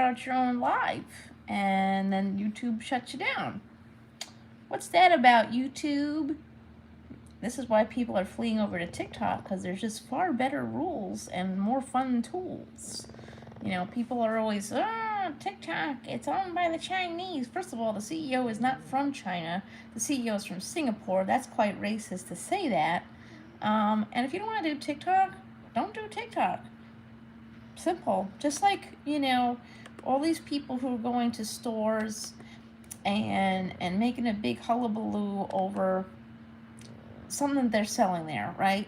start your own live, and then YouTube shuts you down. What's that about, YouTube? This is why people are fleeing over to TikTok, because there's just far better rules and more fun tools. You know, people are always, TikTok, it's owned by the Chinese. First of all, the CEO is not from China. The CEO is from Singapore. That's quite racist to say that. And if you don't want to do TikTok, don't do TikTok. Simple. Just like, all these people who are going to stores and making a big hullabaloo over something they're selling there, right?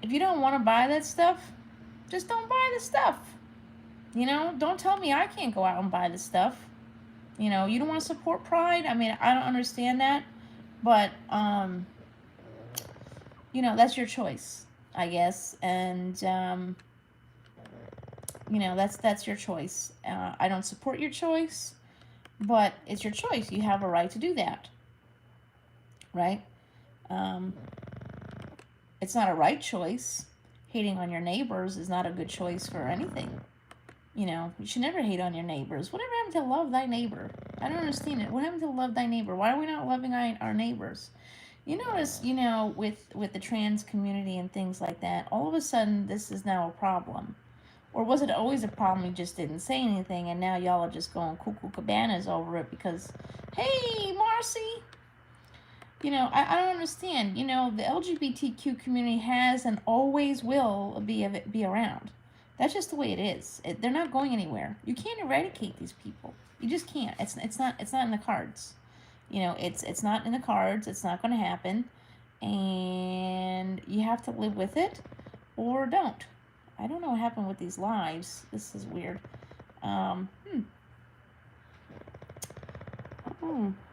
If you don't want to buy that stuff, just don't buy the stuff. Don't tell me I can't go out and buy the stuff. You don't want to support Pride. I mean, I don't understand that, but that's your choice, I guess, and that's your choice. I don't support your choice, but it's your choice. You have a right to do that, right? It's not a right choice. Hating on your neighbors is not a good choice for anything. You should never hate on your neighbors. Whatever happened to love thy neighbor? I don't understand it. What happened to love thy neighbor? Why are we not loving our neighbors? You notice, with the trans community and things like that, all of a sudden this is now a problem. Or was it always a problem, you just didn't say anything, and now y'all are just going cuckoo cabanas over it because, hey, Marcy, I don't understand. The LGBTQ community has and always will be around. That's just the way it is. They're not going anywhere. You can't eradicate these people. You just can't. It's not in the cards. It's not in the cards. It's not going to happen, and you have to live with it, or don't. I don't know what happened with these lives. This is weird.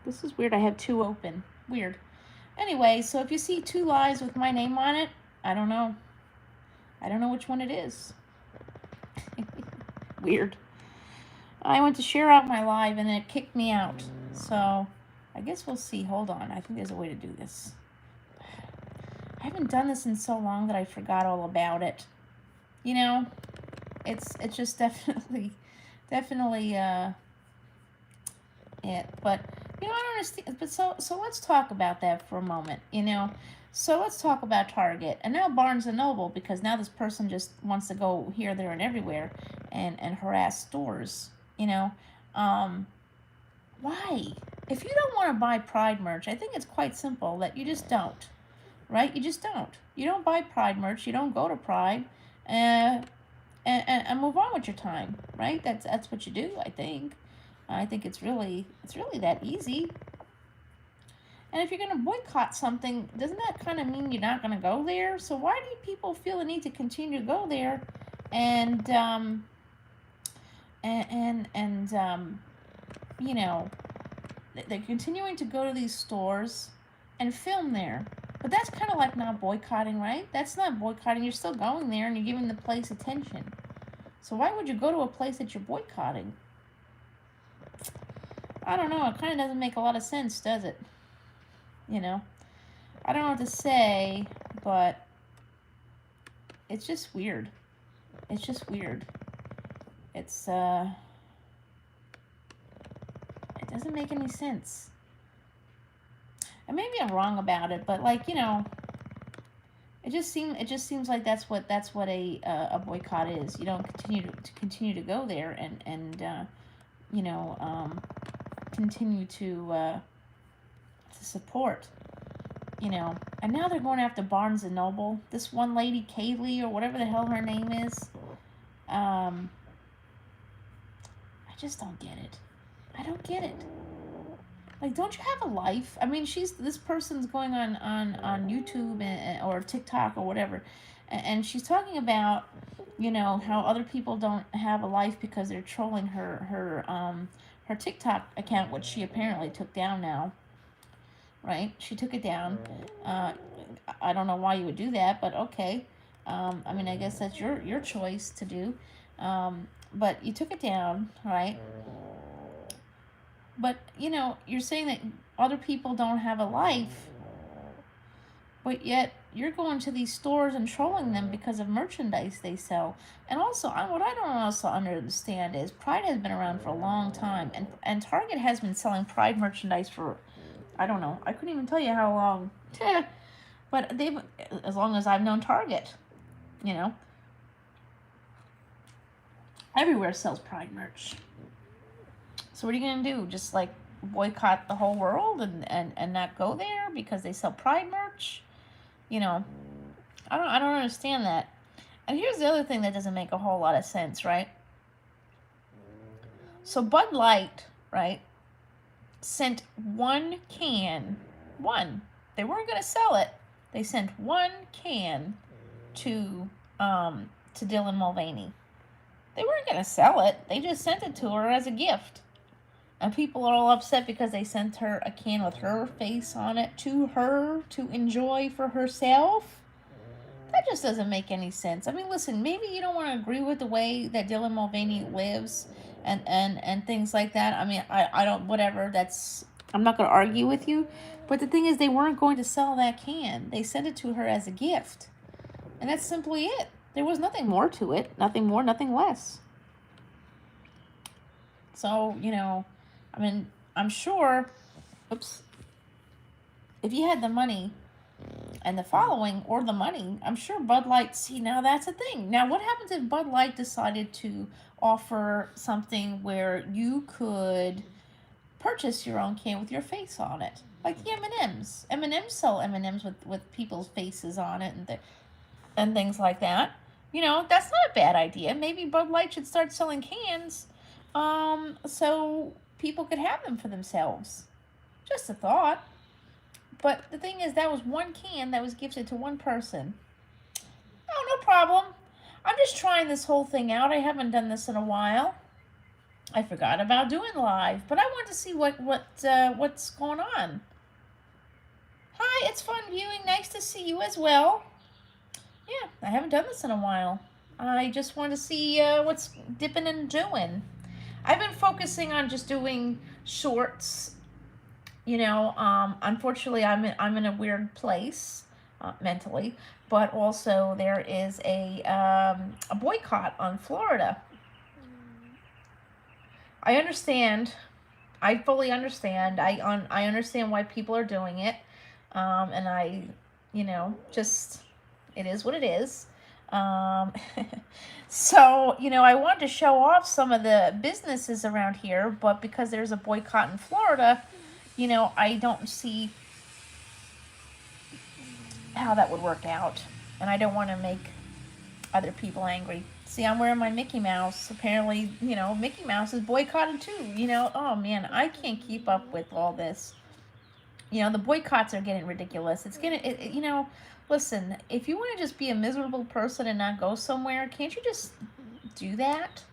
This is weird. I have two open. Weird. Anyway, so if you see two lives with my name on it, I don't know. I don't know which one it is. Weird. I went to share out my live and it kicked me out. So I guess we'll see. Hold on. I think there's a way to do this. I haven't done this in so long that I forgot all about it. It's just definitely it. But I don't understand. But so let's talk about that for a moment. So let's talk about Target and now Barnes and Noble, because now this person just wants to go here, there, and everywhere and harass stores. Why? If you don't want to buy Pride merch, I think it's quite simple that you just don't. Right? You just don't. You don't buy Pride merch. You don't go to Pride. And move on with your time, right? That's what you do, I think. I think it's really that easy. And if you're going to boycott something, doesn't that kind of mean you're not going to go there? So why do people feel the need to continue to go there and they're continuing to go to these stores and film there? But that's kind of like not boycotting, right? That's not boycotting. You're still going there and you're giving the place attention. So why would you go to a place that you're boycotting? I don't know. It kind of doesn't make a lot of sense, does it? I don't know what to say, but it's just weird. It's just weird. It doesn't make any sense. And maybe I'm wrong about it, but it just seems like that's what a boycott is. You don't continue to go there and continue to support. And now they're going after Barnes and Noble. This one lady, Kaylee, or whatever the hell her name is. I just don't get it. I don't get it. Like, don't you have a life? I mean, this person's going on YouTube or TikTok or whatever, and she's talking about, how other people don't have a life because they're trolling her TikTok account, which she apparently took down now. Right? She took it down. I don't know why you would do that, but okay. I mean, I guess that's your choice to do. But you took it down, right? But, you're saying that other people don't have a life. but yet you're going to these stores and trolling them because of merchandise they sell. And also, what I don't also understand is Pride has been around for a long time, and Target has been selling Pride merchandise for, I don't know, I couldn't even tell you how long. But they've, as long as I've known Target, you know, everywhere sells Pride merch. So what are you gonna do? Just like boycott the whole world and not go there because they sell Pride merch? You know, I don't understand that. And here's the other thing that doesn't make a whole lot of sense, right? So Bud Light, right, sent one can, one. They weren't gonna sell it. They sent one can to Dylan Mulvaney. They weren't gonna sell it. They just sent it to her as a gift. And people are all upset because they sent her a can with her face on it to her to enjoy for herself. That just doesn't make any sense. I mean, listen, maybe you don't want to agree with the way that Dylan Mulvaney lives and things like that. I mean, I don't, whatever, that's, I'm not going to argue with you. But the thing is, they weren't going to sell that can. They sent it to her as a gift. And that's simply it. There was nothing more to it. Nothing more, nothing less. So, you know, I mean, I'm sure, if you had the money and the following or the money, I'm sure Bud Light, see, now that's a thing. Now, what happens if Bud Light decided to offer something where you could purchase your own can with your face on it? Like the M&Ms. M&Ms sell M&Ms with people's faces on it and things like that. You know, that's not a bad idea. Maybe Bud Light should start selling cans so people could have them for themselves. Just a thought. But the thing is, that was one can that was gifted to one person. Oh, no problem. I'm just trying this whole thing out. I haven't done this in a while. I forgot about doing live, but I want to see what's going on. Hi, it's fun viewing. Nice to see you as well. Yeah, I haven't done this in a while. I just want to see what's dipping and doing. I've been focusing on just doing shorts. You know, unfortunately, I'm in a weird place mentally, but also there is a boycott on Florida. I understand. I fully understand. I understand why people are doing it, and I, you know, just it is what it is. So, you know, I wanted to show off some of the businesses around here, but because there's a boycott in Florida, you know, I don't see how that would work out. And I don't want to make other people angry. See, I'm wearing my Mickey Mouse. Apparently, you know, Mickey Mouse is boycotted too. You know, oh man, I can't keep up with all this. You know, the boycotts are getting ridiculous. It's getting, you know, listen, if you want to just be a miserable person and not go somewhere, can't you just do that?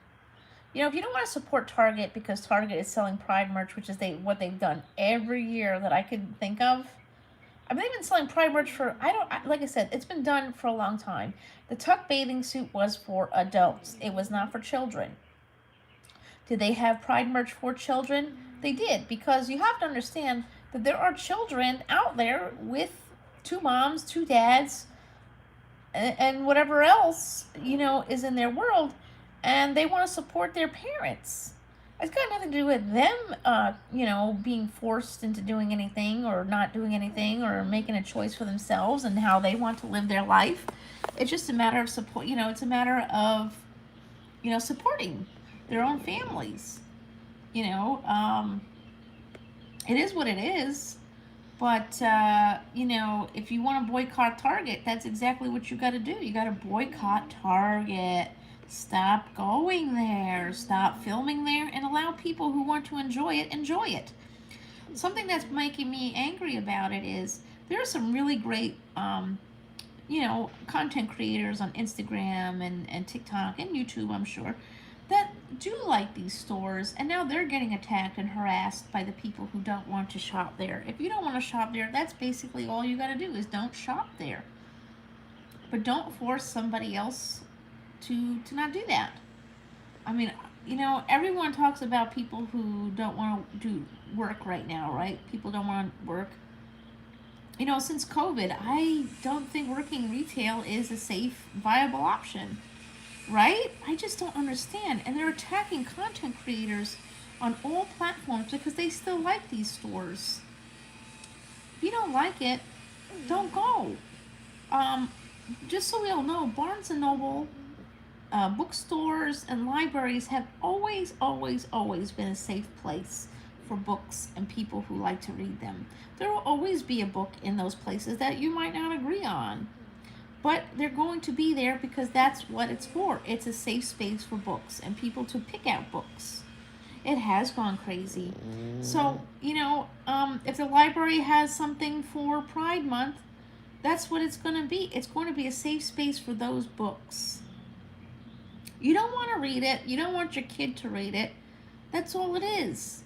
You know, if you don't want to support Target because Target is selling Pride merch, which is what they've done every year that I could think of. I mean, they've been selling Pride merch for, like I said, it's been done for a long time. The tuck bathing suit was for adults. It was not for children. Did they have Pride merch for children? They did, because you have to understand that there are children out there with 2 moms, 2 dads, and whatever else, you know, is in their world, and they want to support their parents. It's got nothing to do with them, you know, being forced into doing anything or not doing anything or making a choice for themselves and how they want to live their life. It's just a matter of support, you know, it's a matter of, you know, supporting their own families. You know, it is what it is. But, you know, if you want to boycott Target, that's exactly what you got to do. You got to boycott Target. Stop going there. Stop filming there and allow people who want to enjoy it. Something that's making me angry about it is there are some really great, you know, content creators on Instagram and TikTok and YouTube, I'm sure, that do like these stores, and now they're getting attacked and harassed by the people who don't want to shop there. If you don't want to shop there, that's basically all you got to do is don't shop there. But don't force somebody else to not do that. I mean, you know, everyone talks about people who don't want to do work right now, right? People don't want to work. since COVID, I don't think working retail is a safe, viable option, right? I just don't understand. And they're attacking content creators on all platforms because they still like these stores. If you don't like it, don't go. Um, just so we all know, Barnes and Noble, bookstores, and libraries have always, always, always been a safe place for books and people who like to read them. There will always be a book in those places that you might not agree on, but they're going to be there because that's what it's for. It's a safe space for books and people to pick out books. It has gone crazy. So, if the library has something for Pride Month, that's what it's going to be. It's going to be a safe space for those books. You don't want to read it. You don't want your kid to read it. That's all it is.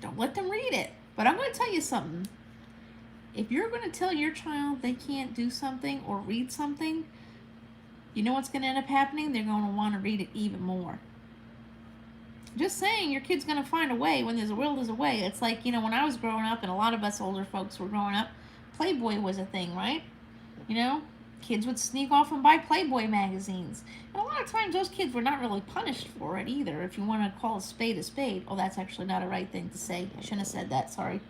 Don't let them read it. But I'm going to tell you something. If you're going to tell your child they can't do something or read something, you know what's going to end up happening? They're going to want to read it even more. Just saying, your kid's going to find a way. When there's a will, there's a way. It's like, when I was growing up, and a lot of us older folks were growing up, Playboy was a thing, right? Kids would sneak off and buy Playboy magazines. And a lot of times those kids were not really punished for it either, if you want to call a spade a spade. Oh, that's actually not a right thing to say. I shouldn't have said that, sorry.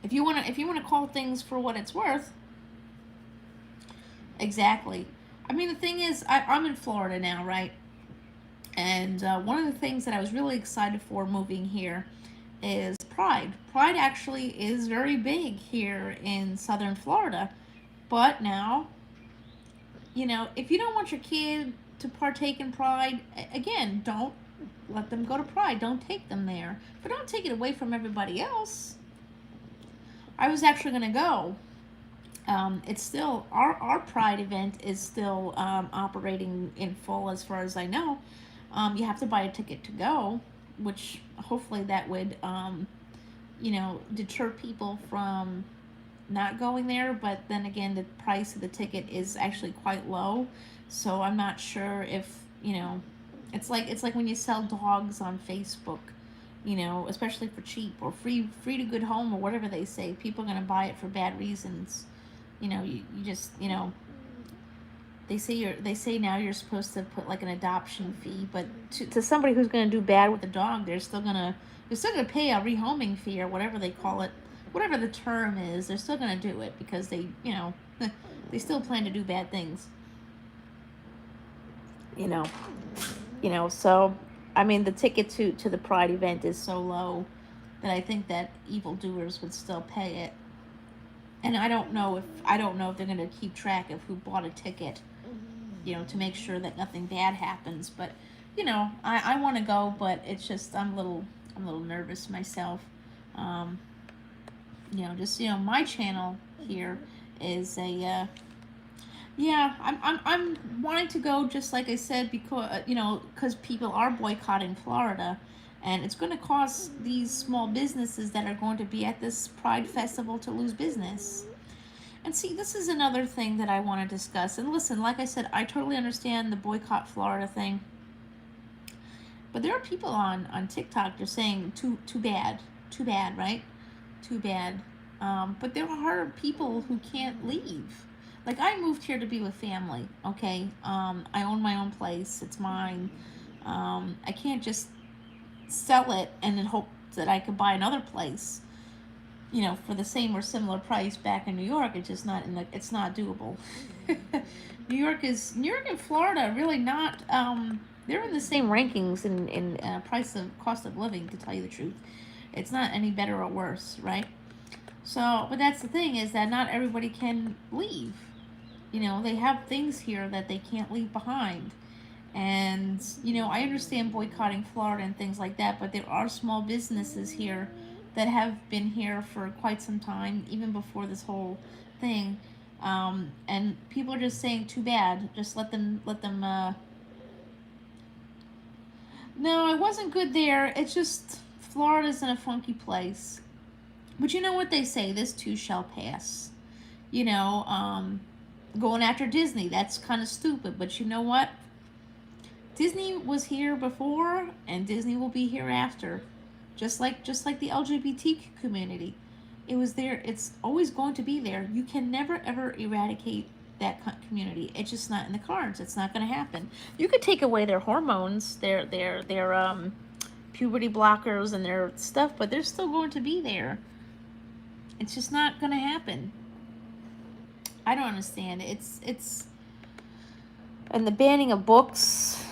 If you want to call things for what it's worth, exactly. I mean, the thing is, I'm in Florida now, right? And one of the things that I was really excited for moving here is Pride. Pride actually is very big here in southern Florida. But now, if you don't want your kid to partake in Pride, again, don't let them go to Pride. Don't take them there. But don't take it away from everybody else. I was actually going to go. It's still, our Pride event is still operating in full as far as I know. You have to buy a ticket to go, which hopefully that would, deter people from not going there. But then again, the price of the ticket is actually quite low. So I'm not sure if, it's like when you sell dogs on Facebook, especially for cheap or free to good home or whatever they say. People are going to buy it for bad reasons. You just, they say now you're supposed to put like an adoption fee, but to somebody who's going to do bad with a dog, they're still gonna pay a rehoming fee or whatever they call it, whatever the term is. They're still going to do it because they they still plan to do bad things. So I mean, the ticket to the Pride event is so low that I think that evildoers would still pay it. And I don't know if they're going to keep track of who bought a ticket, to make sure that nothing bad happens. But I want to go, but it's just I'm a little nervous myself. My channel here is a I'm wanting to go, just like I said, because people are boycotting Florida, and it's going to cause these small businesses that are going to be at this Pride Festival to lose business. And see, this is another thing that I want to discuss. And listen, like I said, I totally understand the boycott Florida thing. But there are people on TikTok just saying, too bad, right? Too bad. But there are people who can't leave. Like, I moved here to be with family, okay? I own my own place. It's mine. I can't just sell it and then hope that I could buy another place, for the same or similar price back in New York. It's just not it's not doable. New York and Florida are really not, they're in the same rankings in cost of living, to tell you the truth. It's not any better or worse, right? So, but that's the thing, is that not everybody can leave. They have things here that they can't leave behind. And, I understand boycotting Florida and things like that, but there are small businesses here that have been here for quite some time, even before this whole thing. And people are just saying, too bad. Just let them, No, it wasn't good there. It's just, Florida's in a funky place. But you know what they say, this too shall pass. Going after Disney, that's kind of stupid, but you know what? Disney was here before, and Disney will be here after. just like the LGBT community. It was there. It's always going to be there. You can never ever eradicate that community. It's just not in the cards. It's not going to happen. You could take away their hormones, their puberty blockers and their stuff, but they're still going to be there. It's just not going to happen. I don't understand. It's and the banning of books,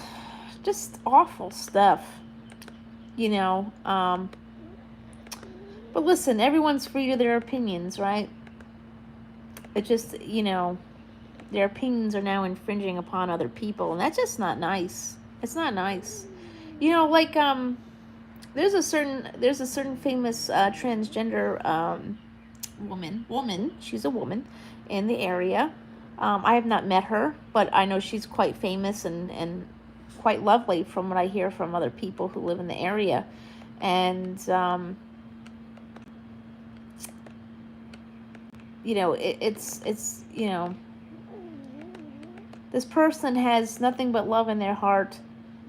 just awful stuff. You know, but listen, everyone's free to their opinions, right? It just, you know, their opinions are now infringing upon other people, and that's just not nice. It's not nice. You know, like there's a certain famous transgender woman. She's a woman in the area. I have not met her, but I know she's quite famous and quite lovely from what I hear from other people who live in the area. And you know, it's you know, this person has nothing but love in their heart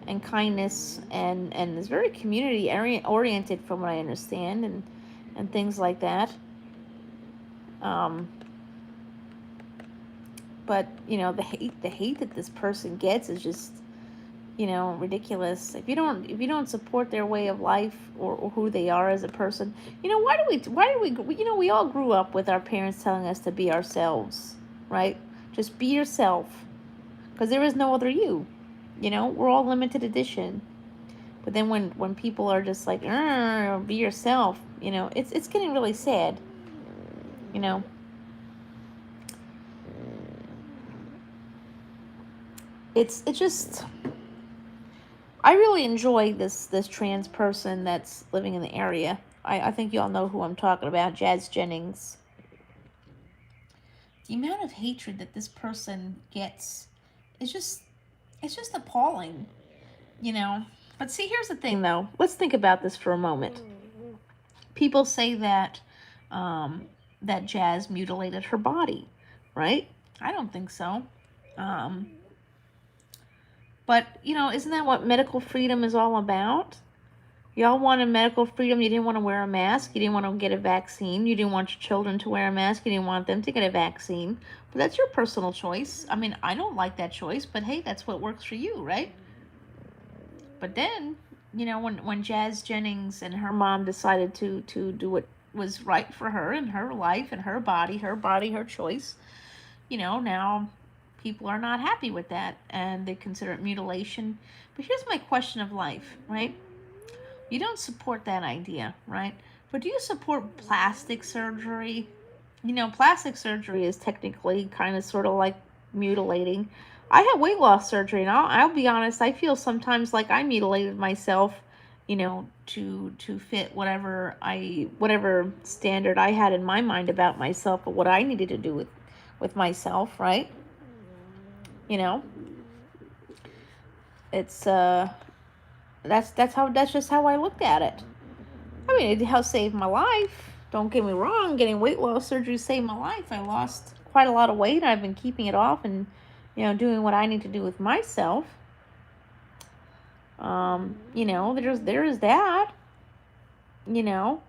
and kindness, and is very community oriented from what I understand, and things like that. But you know, the hate that this person gets is just, you know, ridiculous. If you don't support their way of life or who they are as a person, you know, why do we, you know, we all grew up with our parents telling us to be ourselves, right? Just be yourself, because there is no other you. You know, we're all limited edition. But then when people are just like, be yourself, you know, it's getting really sad. You know. It's just, I really enjoy this trans person that's living in the area. I think you all know who I'm talking about, Jazz Jennings. The amount of hatred that this person gets is just, it's just appalling, you know. But see, here's the thing, though. Let's think about this for a moment. People say that that Jazz mutilated her body, right? I don't think so. But, you know, isn't that what medical freedom is all about? Y'all wanted medical freedom. You didn't want to wear a mask. You didn't want to get a vaccine. You didn't want your children to wear a mask. You didn't want them to get a vaccine. But that's your personal choice. I mean, I don't like that choice, but hey, that's what works for you, right? But then, you know, when Jazz Jennings and her mom decided to do what was right for her and her life and her body, her choice, you know, now people are not happy with that, and they consider it mutilation. But here's my question of life, right? You don't support that idea, right? But do you support plastic surgery? You know, plastic surgery is technically kind of sort of like mutilating. I had weight loss surgery, and I'll be honest, I feel sometimes like I mutilated myself, you know, to fit whatever standard I had in my mind about myself, or what I needed to do with myself, right? You know, it's that's just how I looked at it. I mean, it helped save my life. Don't get me wrong, getting weight loss surgery saved my life. I lost quite a lot of weight. I've been keeping it off and, you know, doing what I need to do with myself. You know, there is that. You know,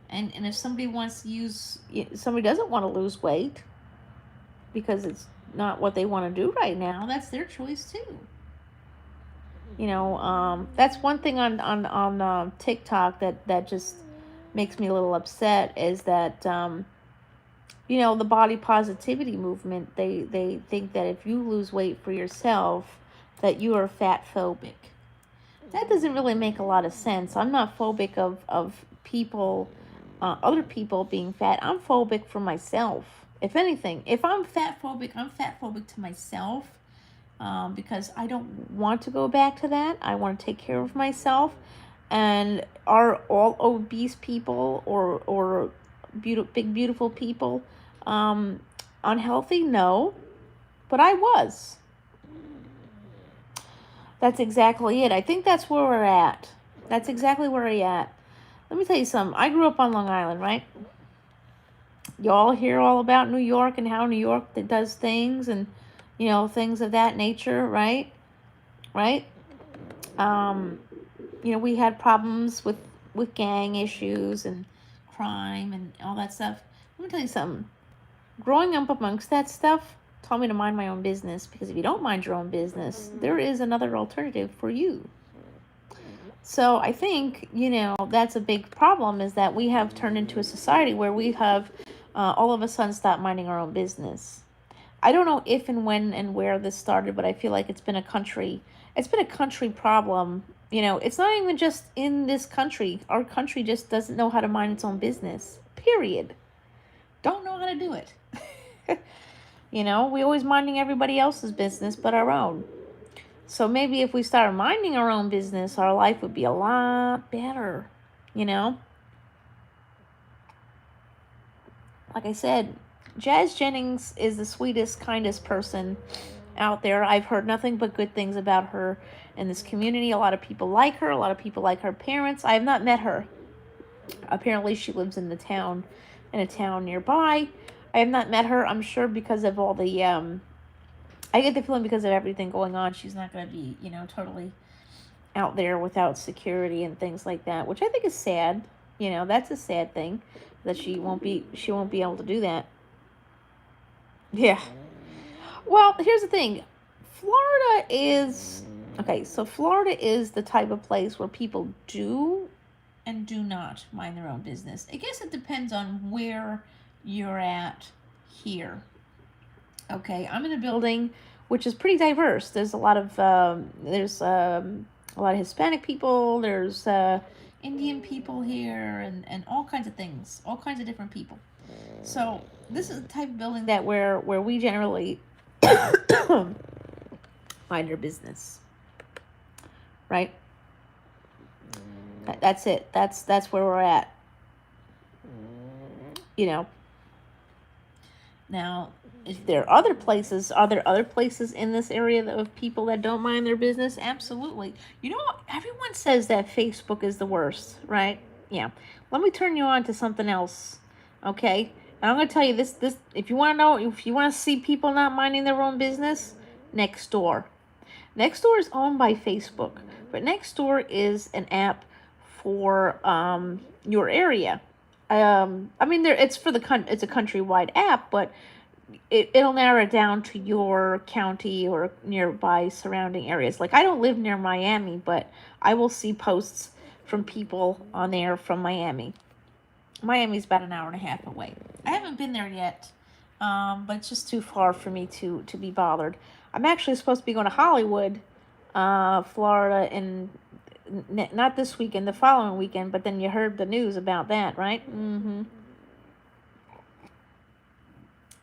and if somebody doesn't want to lose weight because it's not what they want to do right now, that's their choice too. You know, that's one thing on TikTok that just makes me a little upset, is that you know, the body positivity movement, they think that if you lose weight for yourself, that you are fat phobic. That doesn't really make a lot of sense. I'm not phobic of people, other people being fat. I'm phobic for myself. If anything, if I'm fat phobic to myself, because I don't want to go back to that. I want to take care of myself. And are all obese people or big beautiful people unhealthy? No, but I was. That's exactly it. I think that's where we're at. That's exactly where we're at. Let me tell you something. I grew up on Long Island, right? Y'all hear all about New York and how New York does things, and, you know, things of that nature, right? Right? we had problems with gang issues and crime and all that stuff. Let me tell you something. Growing up amongst that stuff taught me to mind my own business, because if you don't mind your own business, there is another alternative for you. So I think, that's a big problem, is that we have turned into a society where we have all of a sudden stopped minding our own business. I don't know if and when and where this started, but I feel like it's been a country problem. It's not even just in this country. Our country just doesn't know how to mind its own business. Period. Don't know how to do it. We always minding everybody else's business but our own. So maybe if we started minding our own business, our life would be a lot better. Like I said, Jazz Jennings is the sweetest, kindest person out there. I've heard nothing but good things about her in this community. A lot of people like her. A lot of people like her parents. I have not met her. Apparently she lives in a town nearby. I have not met her. I'm sure because of all the I get the feeling because of everything going on, she's not going to be, totally out there without security and things like that, which I think is sad. That's a sad thing, that she won't be able to do that. Yeah. Well, here's the thing. Florida is the type of place where people do and do not mind their own business. I guess it depends on where you're at here. Okay, I'm in a building which is pretty diverse. There's a lot of Hispanic people. There's Indian people here, and all kinds of things, all kinds of different people. So this is the type of building that where we generally mind our business, right? That's it. That's where we're at. Now, if there are other places, in this area of people that don't mind their business? Absolutely. Everyone says that Facebook is the worst, right? Yeah. Let me turn you on to something else, okay? And I'm going to tell you this, if you want to see people not minding their own business, Nextdoor. Nextdoor is owned by Facebook, but Nextdoor is an app for your area. It's a countrywide app, but it'll narrow it down to your county or nearby surrounding areas. Like, I don't live near Miami, but I will see posts from people on there from Miami. Miami's about an hour and a half away. I haven't been there yet, but it's just too far for me to be bothered. I'm actually supposed to be going to Hollywood, Florida, in not this weekend, the following weekend, but then you heard the news about that, right? Mm-hmm.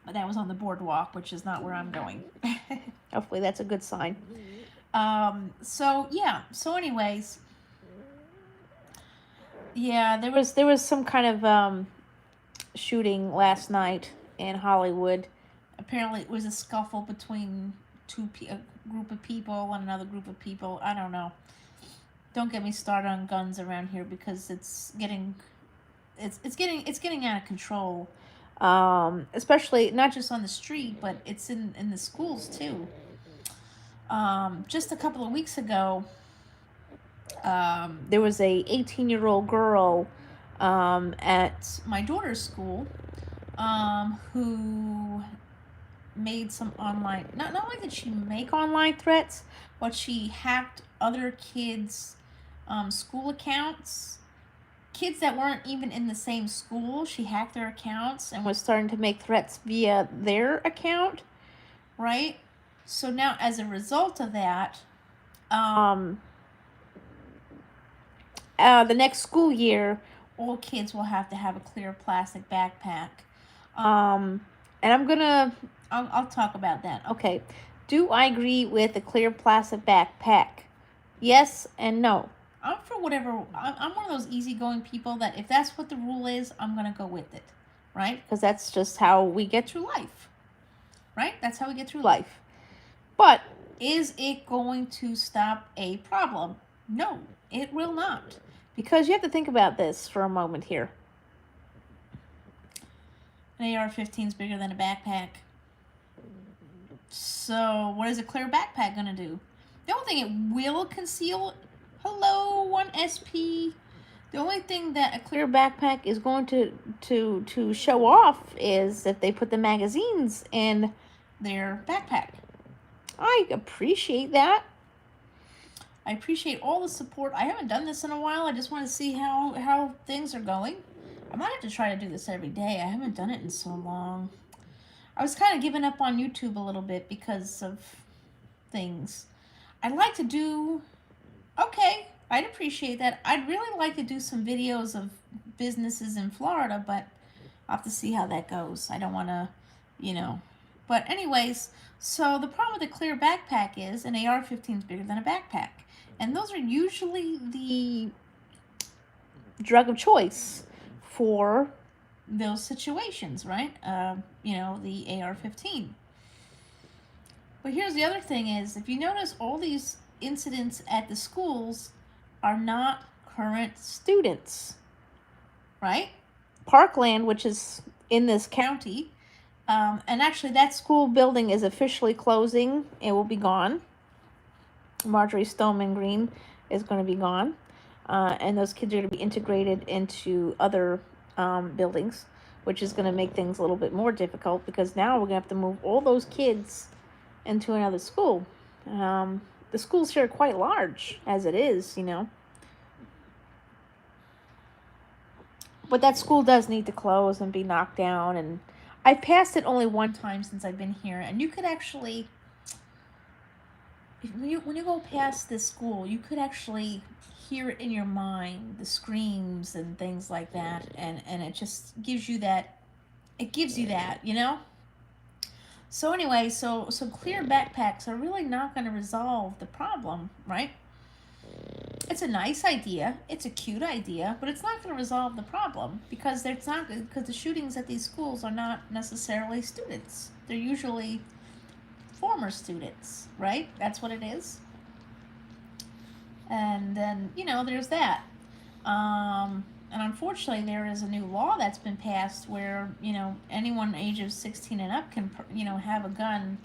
But that was on the boardwalk, which is not where I'm going. Hopefully that's a good sign. So anyways, there was some kind of shooting last night in Hollywood. Apparently it was a scuffle between a group of people and another group of people. I don't know. Don't get me started on guns around here, because it's getting out of control. Especially not just on the street, but it's in the schools too. Just a couple of weeks ago, there was a 18-year-old girl at my daughter's school who made some online, not only did she make online threats, but she hacked other kids' school accounts. Kids that weren't even in the same school, she hacked their accounts and was starting to make threats via their account, right? So now, as a result of that, the next school year, all kids will have to have a clear plastic backpack. And I'll talk about that. Okay. Do I agree with a clear plastic backpack? Yes and no. I'm for whatever. I'm one of those easygoing people that if that's what the rule is, I'm going to go with it, right? Because that's just how we get through life, right? That's how we get through life. But is it going to stop a problem? No, it will not. Because you have to think about this for a moment here. An AR-15 is bigger than a backpack. So what is a clear backpack going to do? The only thing it will conceal Hello, 1SP. The only thing that a clear backpack is going to show off is if they put the magazines in their backpack. I appreciate that. I appreciate all the support. I haven't done this in a while. I just want to see how things are going. I might have to try to do this every day. I haven't done it in so long. I was kind of giving up on YouTube a little bit because of things. I'd like to do... Okay, I'd appreciate that. I'd really like to do some videos of businesses in Florida, but I'll have to see how that goes. I don't want to, you know. But anyways, so the problem with a clear backpack is an AR-15 is bigger than a backpack. And those are usually the drug of choice for those situations, right? You know, the AR-15. But here's the other thing is, if you notice, all these incidents at the schools are not current students, right? Parkland, which is in this county, and actually that school building is officially closing. It will be gone. Marjorie Stoneman Green is going to be gone, and those kids are going to be integrated into other buildings, which is going to make things a little bit more difficult, because now we're going to have to move all those kids into another school. The schools here are quite large as it is, you know. But that school does need to close and be knocked down. And I've passed it only one time since I've been here. And you could actually, when you go past this school, you could actually hear it in your mind, the screams and things like that. And it just gives you that, you know. So anyway, so clear backpacks are really not going to resolve the problem, right? It's a nice idea, it's a cute idea, but it's not going to resolve the problem, because the shootings at these schools are not necessarily students. They're usually former students, right? That's what it is. And then, you know, there's that. And unfortunately, there is a new law that's been passed where, you know, anyone ages 16 and up can, you know, have a gun,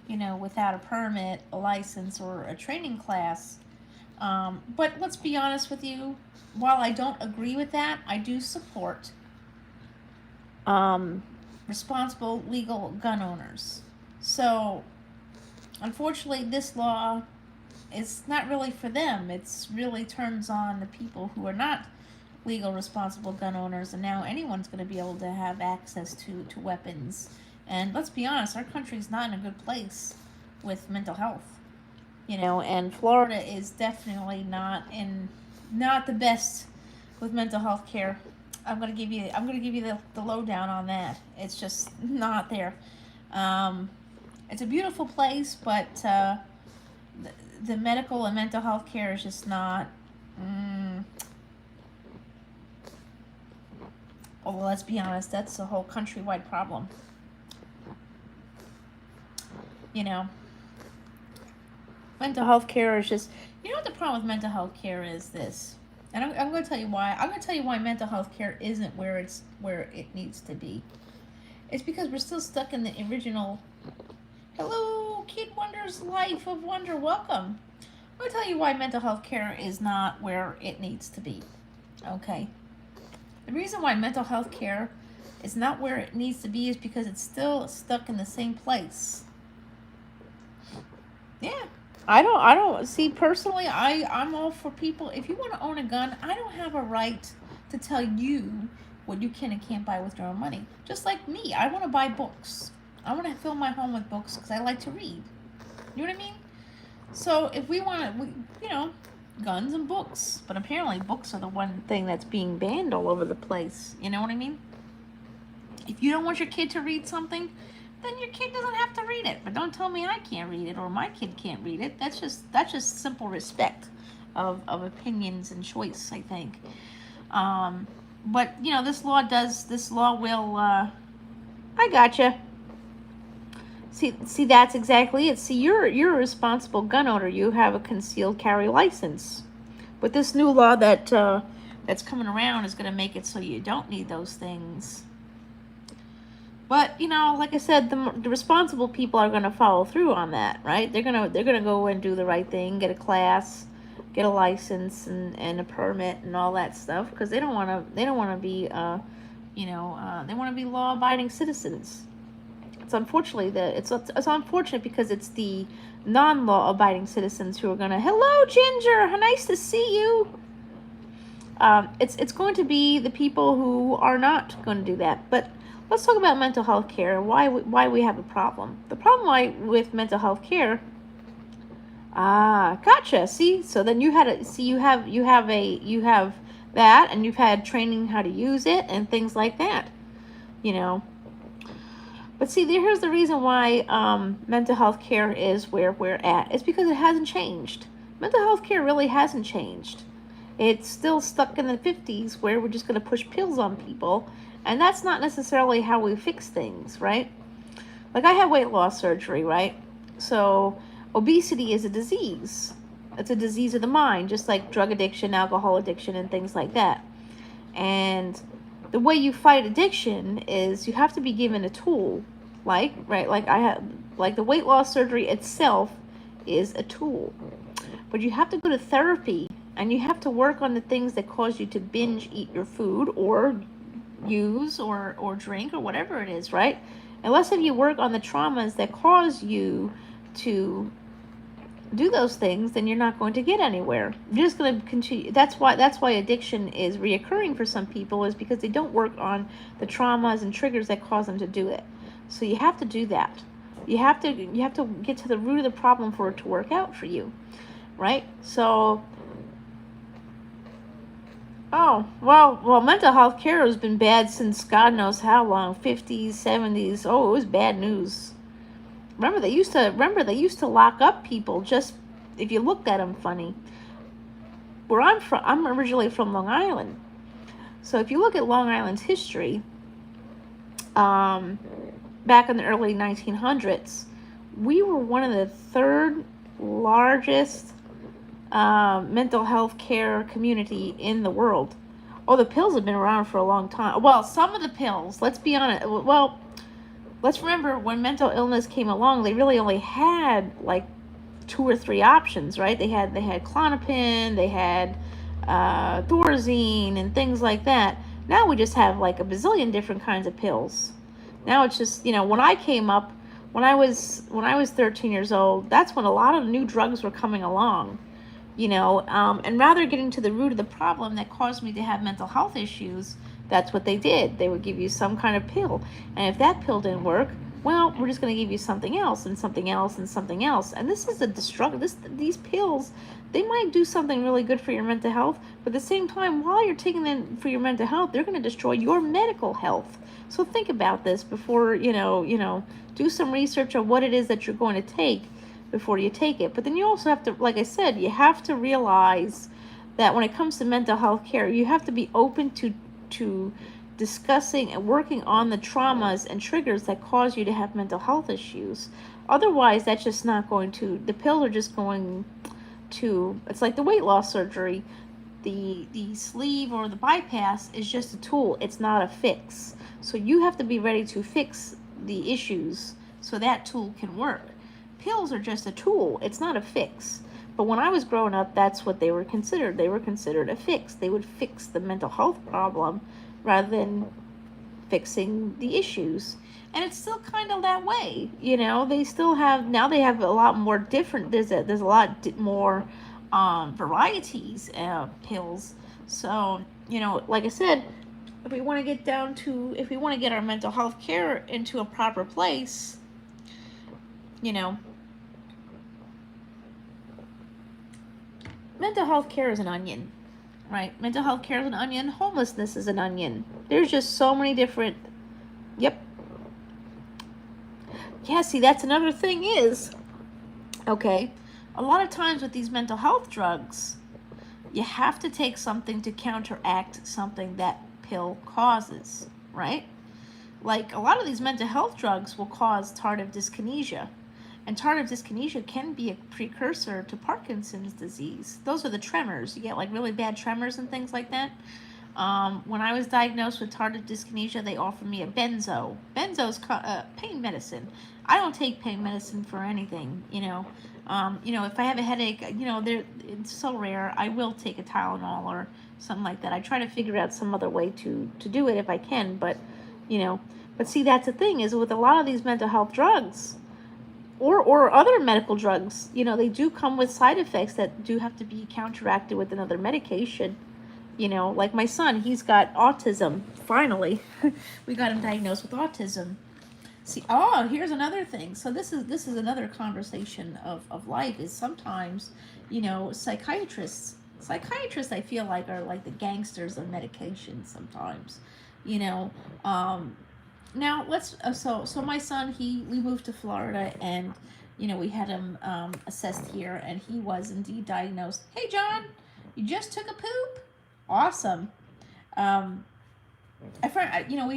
you know, without a permit, a license, or a training class. But let's be honest with you, while I don't agree with that, I do support responsible legal gun owners. So, unfortunately, this law is not really for them. It's really turns on the people who are not legal responsible gun owners, and now anyone's going to be able to have access to weapons. And let's be honest, our country's not in a good place with mental health, you know, and Florida is definitely not the best with mental health care. I'm gonna give you the lowdown on that. It's just not there. It's a beautiful place, but the medical and mental health care is just not. Oh, well, let's be honest, that's a whole countrywide problem. You know, mental health care is just, you know what the problem with mental health care is? This, and I'm going to tell you why. I'm going to tell you why mental health care isn't where it needs to be. It's because we're still stuck in the original. Hello, Kid Wonder's Life of Wonder, welcome. I'm going to tell you why mental health care is not where it needs to be. Okay. The reason why mental health care is not where it needs to be is because it's still stuck in the same place. Yeah. I don't see, personally, I'm all for people. If you want to own a gun, I don't have a right to tell you what you can and can't buy with your own money. Just like me, I want to buy books. I want to fill my home with books because I like to read. You know what I mean? So if we want to, you know, guns and books. But apparently books are the one thing that's being banned all over the place. You know what I mean? If you don't want your kid to read something, then your kid doesn't have to read it. But don't tell me I can't read it or my kid can't read it. That's just simple respect of opinions and choice, I think. But, you know, this law will, I gotcha. See, that's exactly it. See, you're a responsible gun owner. You have a concealed carry license. But this new law that's coming around is going to make it so you don't need those things. But, you know, like I said, the responsible people are going to follow through on that, right? They're gonna go and do the right thing, get a class, get a license and a permit and all that stuff, because they don't want to be they want to be law-abiding citizens. It's it's unfortunate because it's the non-law-abiding citizens who are gonna, hello Ginger, how nice to see you. It's going to be the people who are not going to do that. But let's talk about mental health care and why we have a problem. The problem with mental health care. Gotcha. See, so then you have that, and you've had training how to use it and things like that. But see, here's the reason why mental health care is where we're at. It's because it hasn't changed. Mental health care really hasn't changed. It's still stuck in the 50s where we're just going to push pills on people. And that's not necessarily how we fix things, right? Like, I had weight loss surgery, right? So obesity is a disease. It's a disease of the mind, just like drug addiction, alcohol addiction, and things like that. And the way you fight addiction is you have to be given a tool, like the weight loss surgery itself is a tool. But you have to go to therapy, and you have to work on the things that cause you to binge eat your food or use or drink or whatever it is, right? Unless if you work on the traumas that cause you to do those things, then you're not going to get anywhere. You're just going to continue. That's why addiction is reoccurring for some people, is because they don't work on the traumas and triggers that cause them to do it. So you have to do that. You have to get to the root of the problem for it to work out for you, right? So, well, mental health care has been bad since God knows how long, 50s, 70s. Oh, it was bad news. Remember they used to lock up people just if you looked at them funny. Where I'm originally from Long Island. So if you look at Long Island's history, back in the early 1900s, we were one of the third largest mental health care community in the world. Oh, the pills have been around for a long time. Well, some of the pills, let's be honest. Well, let's remember when mental illness came along, they really only had like 2 or 3 options, right? They had Klonopin, they had Thorazine, and things like that. Now we just have like a bazillion different kinds of pills. Now it's just, when I came up, when I was 13 years old, that's when a lot of new drugs were coming along. And rather getting to the root of the problem that caused me to have mental health issues, that's what they did. They would give you some kind of pill. And if that pill didn't work, well, we're just going to give you something else and something else and something else. And this is these pills, they might do something really good for your mental health, but at the same time, while you're taking them for your mental health, they're going to destroy your medical health. So think about this before, do some research on what it is that you're going to take before you take it. But then you also have to, like I said, you have to realize that when it comes to mental health care, you have to be open to discussing and working on the traumas and triggers that cause you to have mental health issues. Otherwise, that's just not going to, the pills are just going to, it's like the weight loss surgery. The sleeve or the bypass is just a tool. It's not a fix. So you have to be ready to fix the issues so that tool can work. Pills are just a tool. It's not a fix. But when I was growing up, that's what they were considered. They were considered a fix. They would fix the mental health problem rather than fixing the issues. And it's still kind of that way. They still have, now they have a lot more different, there's a lot more varieties of pills. So, like I said, if we want to get our mental health care into a proper place, mental health care is an onion, right? Mental health care is an onion. Homelessness is an onion. There's just so many different, yep. Yeah, see, that's another thing is, okay, a lot of times with these mental health drugs, you have to take something to counteract something that pill causes, right? Like, a lot of these mental health drugs will cause tardive dyskinesia. And tardive dyskinesia can be a precursor to Parkinson's disease. Those are the tremors. You get like really bad tremors and things like that. When I was diagnosed with tardive dyskinesia, they offered me a benzo. Benzo's pain medicine. I don't take pain medicine for anything, If I have a headache, it's so rare. I will take a Tylenol or something like that. I try to figure out some other way to do it if I can, you know, but see, that's the thing is with a lot of these mental health drugs or other medical drugs, they do come with side effects that do have to be counteracted with another medication. Like my son, he's got autism. Finally, we got him diagnosed with autism. See, here's another thing. So this is another conversation of life. Is sometimes, psychiatrists I feel like are like the gangsters of medication sometimes. You know, Now let's so my son, we moved to Florida, and we had him assessed here, and he was indeed diagnosed. Hey John, you just took a poop? Awesome. We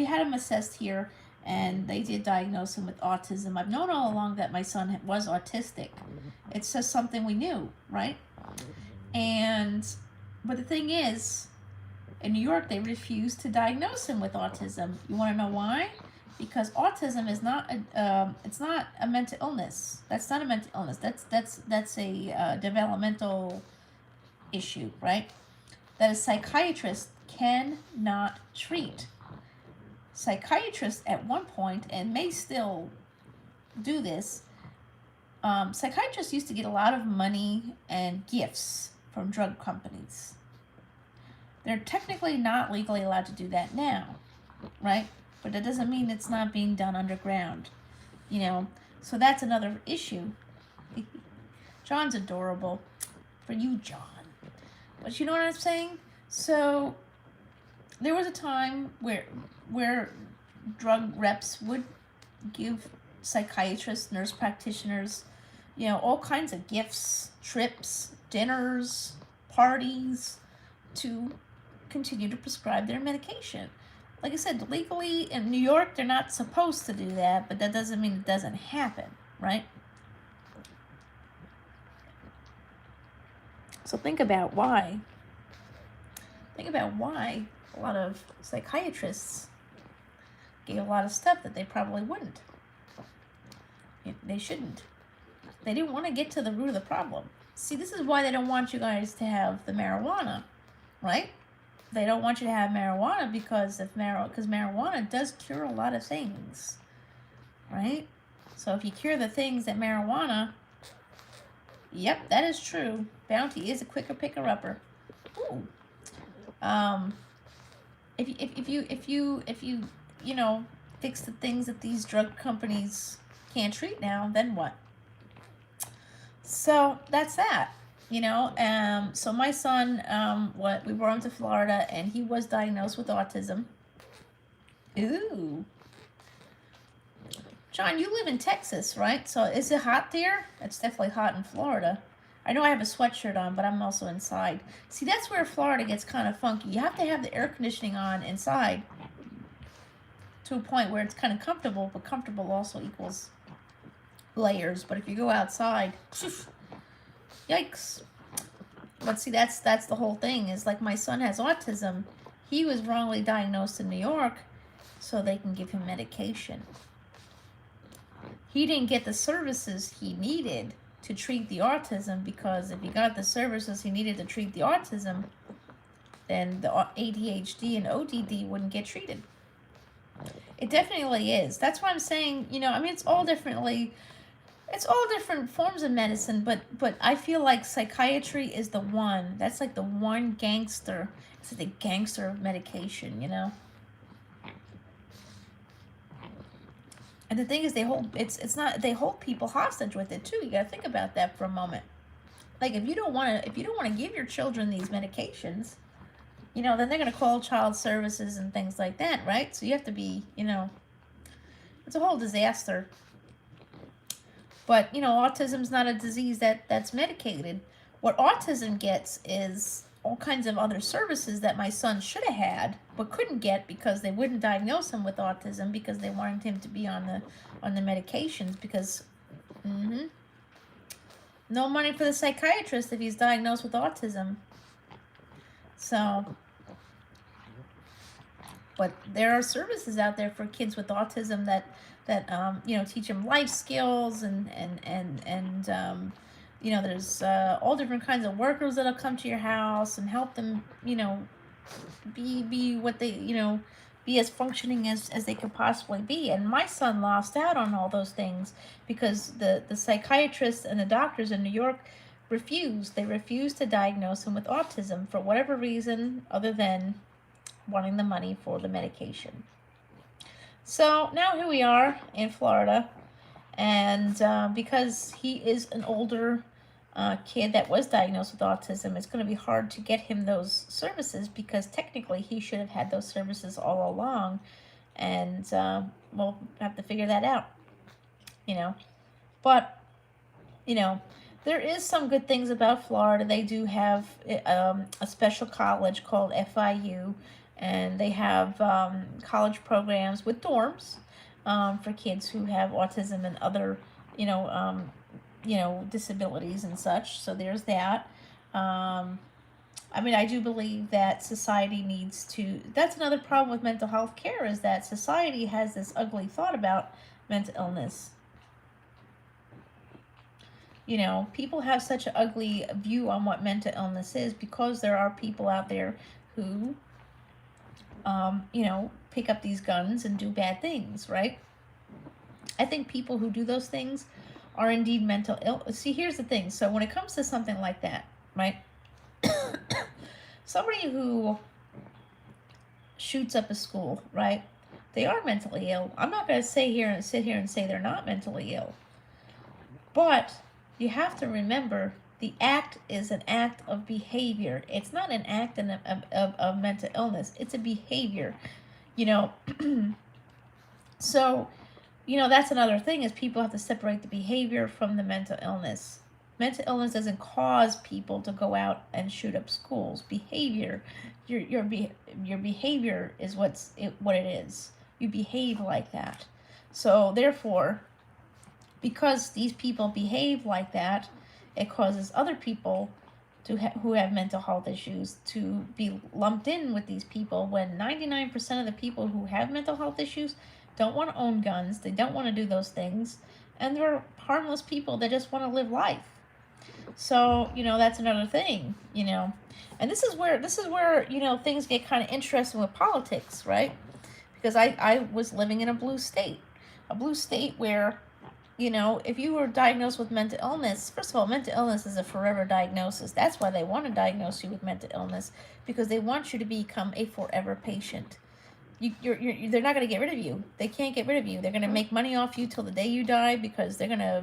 had him assessed here, and they did diagnose him with autism. I've known all along that my son was autistic. It's just something we knew, right? But the thing is, in New York, they refused to diagnose him with autism. You want to know why? Because autism is not it's not a mental illness. That's not a mental illness. That's a developmental issue, right? That a psychiatrist cannot treat. Psychiatrists at one point, and may still do this, psychiatrists used to get a lot of money and gifts from drug companies. They're technically not legally allowed to do that now, right? But that doesn't mean it's not being done underground, So that's another issue. John's adorable. For you, John. But you know what I'm saying? So there was a time where drug reps would give psychiatrists, nurse practitioners, all kinds of gifts, trips, dinners, parties to continue to prescribe their medication. Like I said, legally in New York, they're not supposed to do that, but that doesn't mean it doesn't happen, right? So think about why. Think about why a lot of psychiatrists gave a lot of stuff that they probably wouldn't. They shouldn't. They didn't want to get to the root of the problem. See, this is why they don't want you guys to have the marijuana, right? They don't want you to have marijuana because marijuana does cure a lot of things, right? So if you cure the things that marijuana, yep, that is true. Bounty is a quicker picker-upper. Ooh. If you fix the things that these drug companies can't treat now, then what? So that's that. So my son, we brought him to Florida, and he was diagnosed with autism. Ooh. John, you live in Texas, right? So is it hot there? It's definitely hot in Florida. I know I have a sweatshirt on, but I'm also inside. See, that's where Florida gets kind of funky. You have to have the air conditioning on inside to a point where it's kind of comfortable, but comfortable also equals layers. But if you go outside, yikes. But see, that's the whole thing, is like my son has autism. He was wrongly diagnosed in New York, so they can give him medication. He didn't get the services he needed to treat the autism, because if he got the services he needed to treat the autism, then the ADHD and ODD wouldn't get treated. It definitely is. That's why I'm saying, it's all different forms of medicine, but I feel like psychiatry is the one. That's like the one gangster. It's like the gangster of medication, And the thing is, they hold people hostage with it too. You gotta think about that for a moment. Like if you don't want to give your children these medications, then they're gonna call child services and things like that, right? So you have to be, it's a whole disaster. But autism's not a disease that's medicated. What autism gets is all kinds of other services that my son should have had but couldn't get, because they wouldn't diagnose him with autism, because they wanted him to be on the medications, because no money for the psychiatrist if he's diagnosed with autism. So, but there are services out there for kids with autism that teach them life skills and there's all different kinds of workers that'll come to your house and help them, be what they, be as functioning as they could possibly be. And my son lost out on all those things because the psychiatrists and the doctors in New York refused. They refused to diagnose him with autism for whatever reason other than wanting the money for the medication. So now here we are in Florida, and because he is an older kid that was diagnosed with autism, it's going to be hard to get him those services because technically he should have had those services all along, and we'll have to figure that out, But, there is some good things about Florida. They do have a special college called FIU, and they have college programs with dorms for kids who have autism and other, disabilities and such. So there's that. I do believe that society needs to. That's another problem with mental health care, is that society has this ugly thought about mental illness. People have such an ugly view on what mental illness is because there are people out there who, pick up these guns and do bad things, right? I think people who do those things are indeed mental ill. See, here's the thing. So when it comes to something like that, right? Somebody who shoots up a school, right? They are mentally ill. I'm not going to sit here and say they're not mentally ill. But you have to remember the act is an act of behavior. It's not an act of mental illness. It's a behavior, So, that's another thing, is people have to separate the behavior from the mental illness. Mental illness doesn't cause people to go out and shoot up schools. Behavior, your behavior is what it is. You behave like that. So therefore, because these people behave like that, it causes other people who have mental health issues to be lumped in with these people, when 99% of the people who have mental health issues don't want to own guns. They don't want to do those things. And they're harmless people that just want to live life. So, that's another thing, And this is where, things get kind of interesting with politics, right? Because I was living in a blue state where, if you were diagnosed with mental illness, first of all, mental illness is a forever diagnosis. That's why they want to diagnose you with mental illness, because they want you to become a forever patient. They're not going to get rid of you. They can't get rid of you. They're going to make money off you till the day you die, because they're going to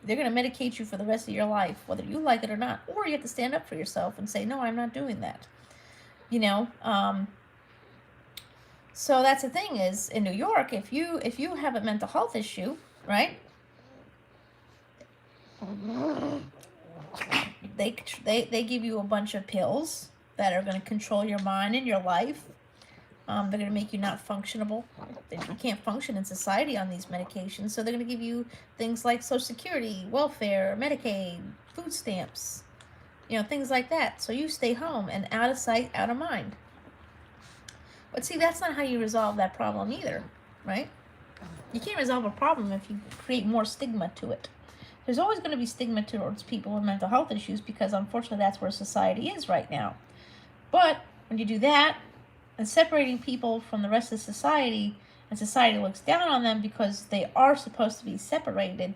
medicate you for the rest of your life, whether you like it or not. Or you have to stand up for yourself and say, no, I'm not doing that. So that's the thing, is in New York, if you have a mental health issue, right? They give you a bunch of pills that are going to control your mind and your life. They're going to make you not functionable. You can't function in society on these medications. So they're going to give you things like Social Security, welfare, Medicaid, food stamps, things like that. So you stay home and out of sight, out of mind. But see, that's not how you resolve that problem either, right? You can't resolve a problem if you create more stigma to it. There's always going to be stigma towards people with mental health issues, because unfortunately that's where society is right now. But when you do that, and separating people from the rest of society, and society looks down on them because they are supposed to be separated,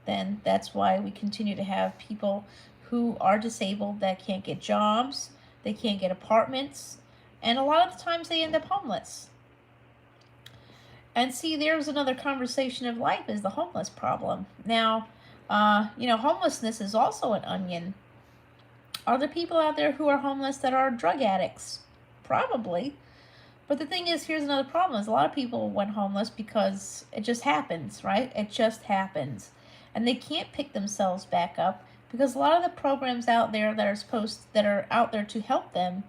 then that's why we continue to have people who are disabled that can't get jobs, they can't get apartments, and a lot of the times they end up homeless. And see, there's another conversation of life, is the homeless problem. Now, homelessness is also an onion. Are there people out there who are homeless that are drug addicts? Probably. But the thing is, here's another problem, is a lot of people went homeless because it just happens, right? It just happens. And they can't pick themselves back up, because a lot of the programs out there that are out there to help them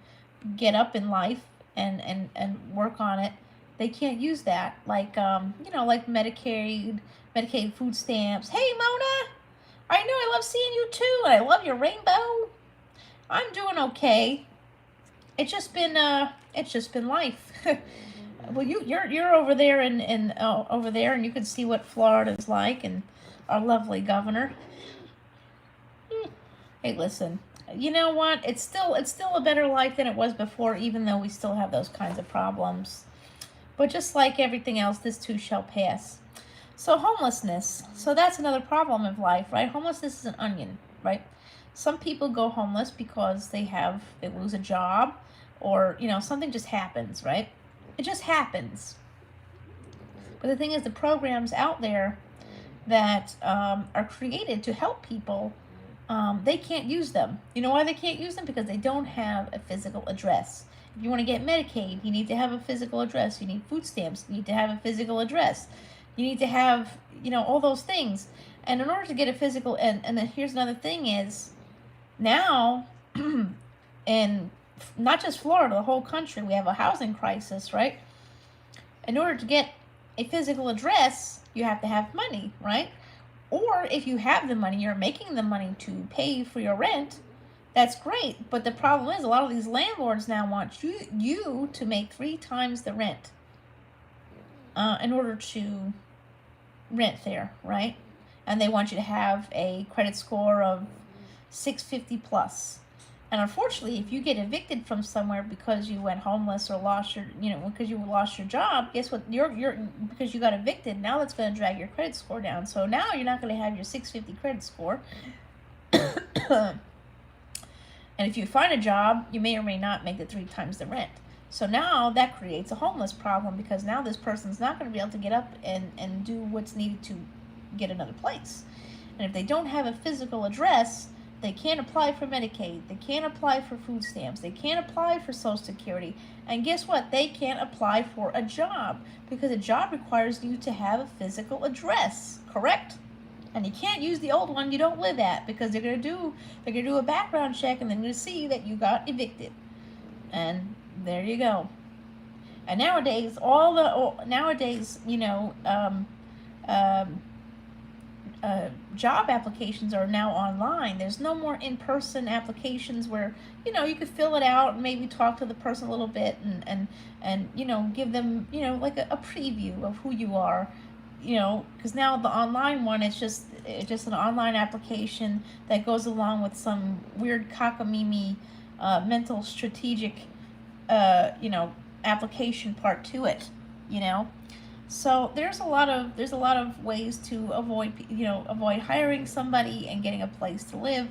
get up in life and work on it, they can't use that. Like, like Medicaid, food stamps. Hey, Mona! I know I love seeing you too, and I love your rainbow. I'm doing okay. It's just been life. Well, you're over there over there, and you can see what Florida's like, and our lovely governor. Hey, listen. You know what? It's still a better life than it was before, even though we still have those kinds of problems. But just like everything else, this too shall pass. So homelessness. So that's another problem of life, right? Homelessness is an onion, right? Some people go homeless because they lose a job, or something just happens, right? It just happens. But the thing is, the programs out there that are created to help people, they can't use them. You know why they can't use them? Because they don't have a physical address. If you want to get Medicaid, you need to have a physical address. You need food stamps. You need to have a physical address. You need to have, all those things. And in order to get a physical, and then here's another thing is, now, in not just Florida, the whole country, we have a housing crisis, right? In order to get a physical address, you have to have money, right? Or if you have the money, you're making the money to pay for your rent, that's great. But the problem is, a lot of these landlords now want you to make 3 times the rent in order to rent there, right? And they want you to have a credit score of 650 plus. And unfortunately, if you get evicted from somewhere because you went homeless or lost your, because you lost your job, guess what? You're because you got evicted. Now that's going to drag your credit score down. So now you're not going to have your 650 credit score. And if you find a job, you may or may not make it 3 times the rent. So now that creates a homeless problem, because now this person's not going to be able to get up and do what's needed to get another place. And if they don't have a physical address, they can't apply for Medicaid. They can't apply for food stamps. They can't apply for Social Security. And guess what? They can't apply for a job, because a job requires you to have a physical address, correct? And you can't use the old one you don't live at, because they're gonna do a background check, and they're gonna see that you got evicted. And there you go. And nowadays, job applications are now online. There's no more in-person applications where you could fill it out and maybe talk to the person a little bit and give them like a preview of who you are, because now the online one, it's just an online application that goes along with some weird cockamamie mental strategic application part to it. So there's a lot of ways to avoid hiring somebody and getting a place to live.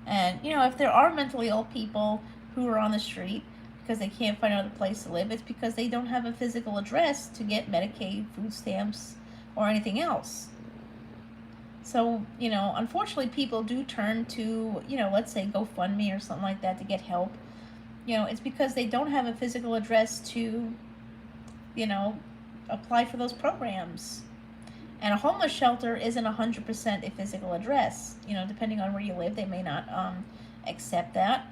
And if there are mentally ill people who are on the street because they can't find another place to live, it's because they don't have a physical address to get Medicaid, food stamps, or anything else. So unfortunately, people do turn to let's say GoFundMe or something like that to get help. It's because they don't have a physical address to apply for those programs. And a homeless shelter isn't 100% a physical address. Depending on where you live, they may not accept that.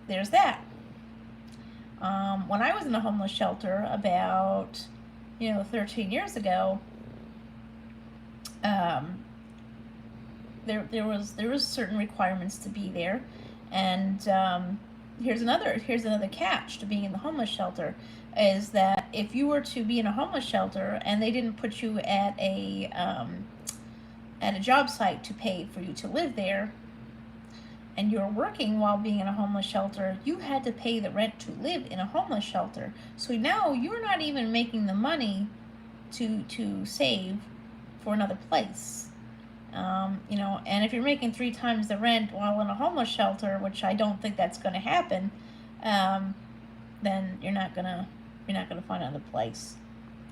There's that. When I was in a homeless shelter about 13 years ago, there was certain requirements to be there, and here's another catch to being in the homeless shelter, is that if you were to be in a homeless shelter and they didn't put you at a job site to pay for you to live there, and you're working while being in a homeless shelter, you had to pay the rent to live in a homeless shelter. So now you're not even making the money to save for another place. And if you're making 3 times the rent while in a homeless shelter, which I don't think that's going to happen, then you're not gonna find another place.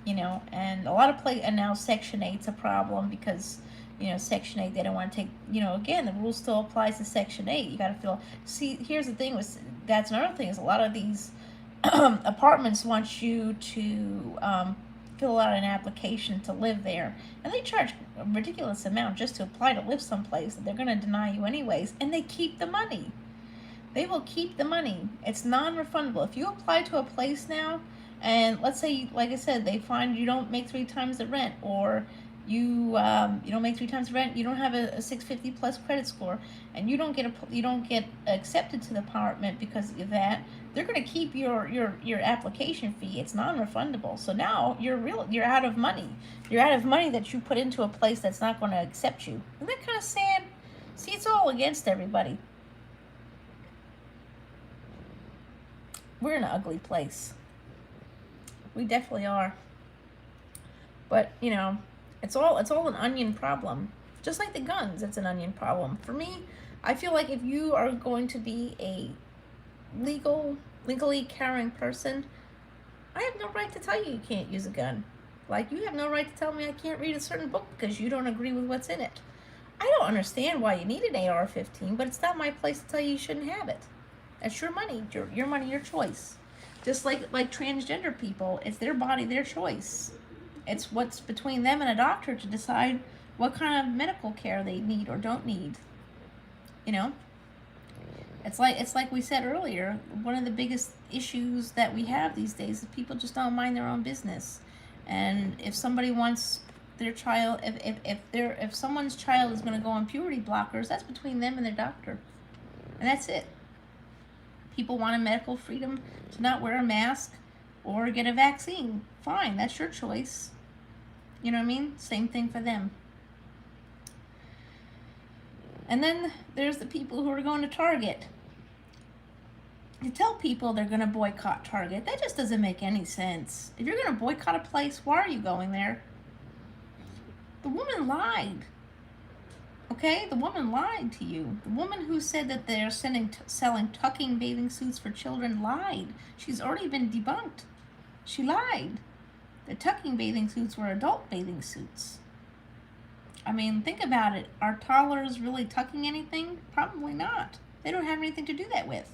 And a lot of and now Section 8's a problem, because Section 8, they don't want to take, again, the rule still applies to Section 8. You got to see, here's the thing that's another thing, is a lot of these apartments want you to fill out an application to live there, and they charge a ridiculous amount just to apply to live someplace that they're going to deny you anyways, and they keep the money. They will keep the money. It's non-refundable. If you apply to a place now, and let's say, like I said, they find you don't make 3 times the rent, or you don't make 3 times rent, you don't have a 650 plus credit score, and you don't get accepted to the apartment because of that, they're going to keep your application fee. It's non-refundable. So now you're out of money. You're out of money that you put into a place that's not going to accept you. Isn't that kind of sad? See, it's all against everybody. We're in an ugly place. We definitely are. But it's all an onion problem. Just like the guns, it's an onion problem. For me, I feel like if you are going to be a legally carrying person, I have no right to tell you can't use a gun. Like, you have no right to tell me I can't read a certain book because you don't agree with what's in it. I don't understand why you need an AR-15, but it's not my place to tell you shouldn't have it. That's your money, your money, your choice. Just like transgender people, it's their body, their choice. It's what's between them and a doctor to decide what kind of medical care they need or don't need. It's like we said earlier, one of the biggest issues that we have these days is people just don't mind their own business. And if somebody wants their child, if someone's child is going to go on puberty blockers, that's between them and their doctor. And that's it. People want a medical freedom to not wear a mask or get a vaccine. Fine, that's your choice. You know what I mean? Same thing for them. And then there's the people who are going to Target. You tell people they're going to boycott Target. That just doesn't make any sense. If you're going to boycott a place, why are you going there? The woman lied. Okay? The woman lied to you. The woman who said that they're selling tucking bathing suits for children lied. She's already been debunked. She lied. The tucking bathing suits were adult bathing suits. I mean, think about it. Are toddlers really tucking anything? Probably not. They don't have anything to do that with.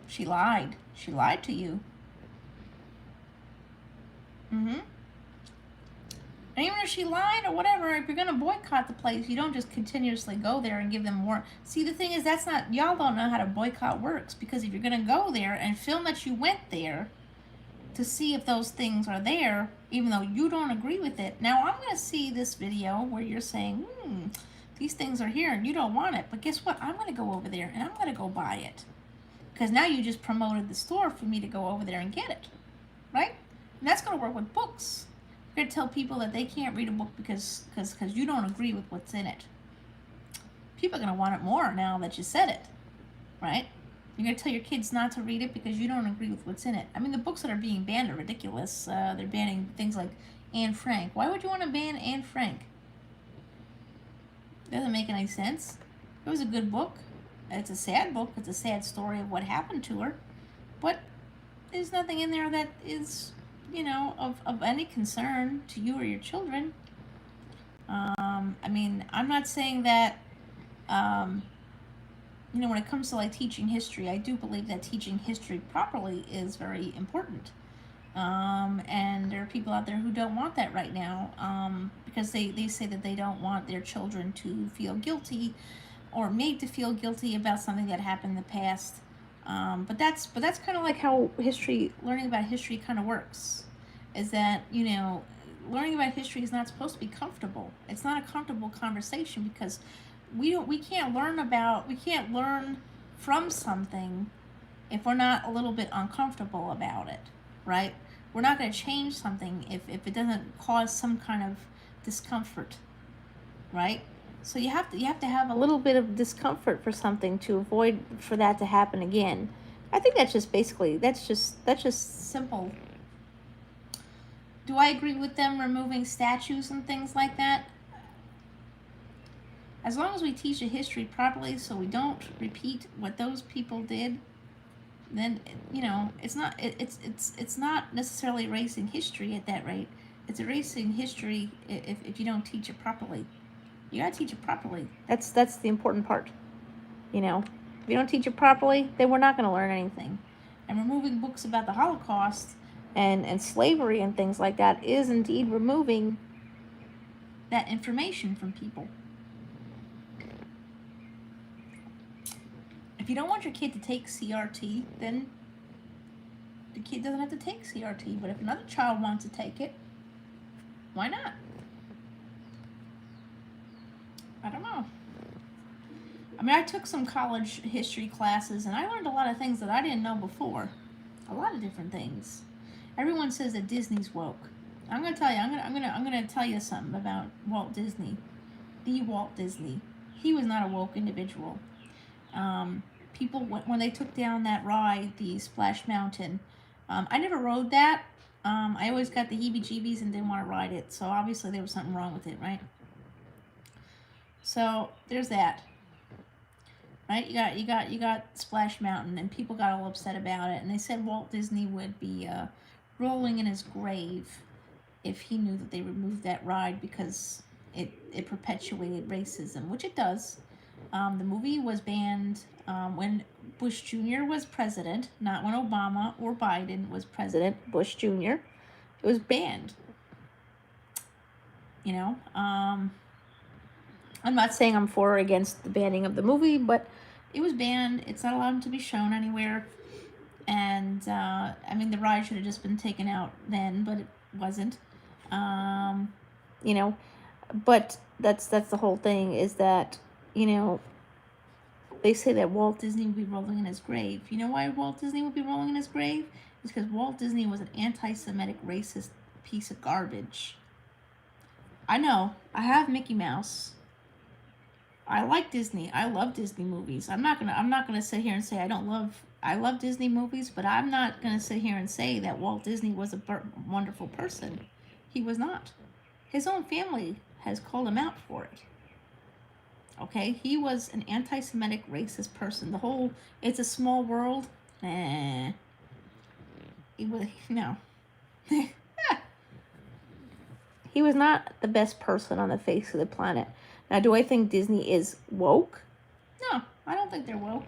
She lied. She lied to you. And even if she lied or whatever, if you're going to boycott the place, you don't just continuously go there and give them more. See, the thing is, y'all don't know how to boycott works, because if you're going to go there and film that you went there to see if those things are there, even though you don't agree with it. Now, I'm going to see this video where you're saying, these things are here and you don't want it. But guess what? I'm going to go over there and I'm going to go buy it. Because now you just promoted the store for me to go over there and get it. Right? And that's going to work with books. You're going to tell people that they can't read a book because you don't agree with what's in it. People are going to want it more now that you said it. Right? You're going to tell your kids not to read it because you don't agree with what's in it. I mean, the books that are being banned are ridiculous. They're banning things like Anne Frank. Why would you want to ban Anne Frank? Doesn't make any sense. It was a good book. It's a sad book. It's a sad story of what happened to her. But there's nothing in there that is, of any concern to you or your children. I mean, I'm not saying that... when it comes to like teaching history, I do believe that teaching history properly is very important. And there are people out there who don't want that right now, because they say that they don't want their children to feel guilty or made to feel guilty about something that happened in the past. But that's kind of like how learning about history kind of works, is that, learning about history is not supposed to be comfortable. It's not a comfortable conversation, because we can't learn from something if we're not a little bit uncomfortable about it, right? We're not going to change something if it doesn't cause some kind of discomfort, right? So you have to have a little bit of discomfort for something to avoid for that to happen again. I think that's just simple. Do I agree with them removing statues and things like that? As long as we teach the history properly so we don't repeat what those people did, then, it's not necessarily erasing history at that rate. It's erasing history if you don't teach it properly. You gotta teach it properly. That's the important part. If you don't teach it properly, then we're not gonna learn anything. And removing books about the Holocaust and slavery and things like that is indeed removing that information from people. If you don't want your kid to take CRT, then the kid doesn't have to take CRT. But if another child wants to take it, Why not? I don't know. I mean, I took some college history classes and I learned a lot of things that I didn't know before. A lot of different things. Everyone says that Disney's woke. I'm gonna tell you. I'm gonna tell you something about Walt Disney. The Walt Disney. He was not a woke individual. People when they took down that ride, the Splash Mountain. I never rode that. I always got the heebie-jeebies and didn't want to ride it. So obviously there was something wrong with it, right? So there's that. Right? You got Splash Mountain, and people got all upset about it, and they said Walt Disney would be rolling in his grave if he knew that they removed that ride because it perpetuated racism, which it does. The movie was banned when Bush Jr. was president, not when Obama or Biden was president. Bush Jr. It was banned. You know, I'm not saying I'm for or against the banning of the movie, but it was banned. It's not allowed to be shown anywhere. And, I mean, the ride should have just been taken out then, but it wasn't. You know, but that's the whole thing is that, you know, they say that Walt Disney would be rolling in his grave. You know why Walt Disney would be rolling in his grave? It's because Walt Disney was an anti-Semitic, racist piece of garbage. I know. I have Mickey Mouse. I like Disney. I love Disney movies. I'm not gonna sit here and say I love Disney movies, but I'm not gonna sit here and say that Walt Disney was a wonderful person. He was not. His own family has called him out for it. Okay, he was an anti-Semitic, racist person. The whole "it's a small world," he was no. He was not the best person on the face of the planet. Now, do I think Disney is woke? No, I don't think they're woke.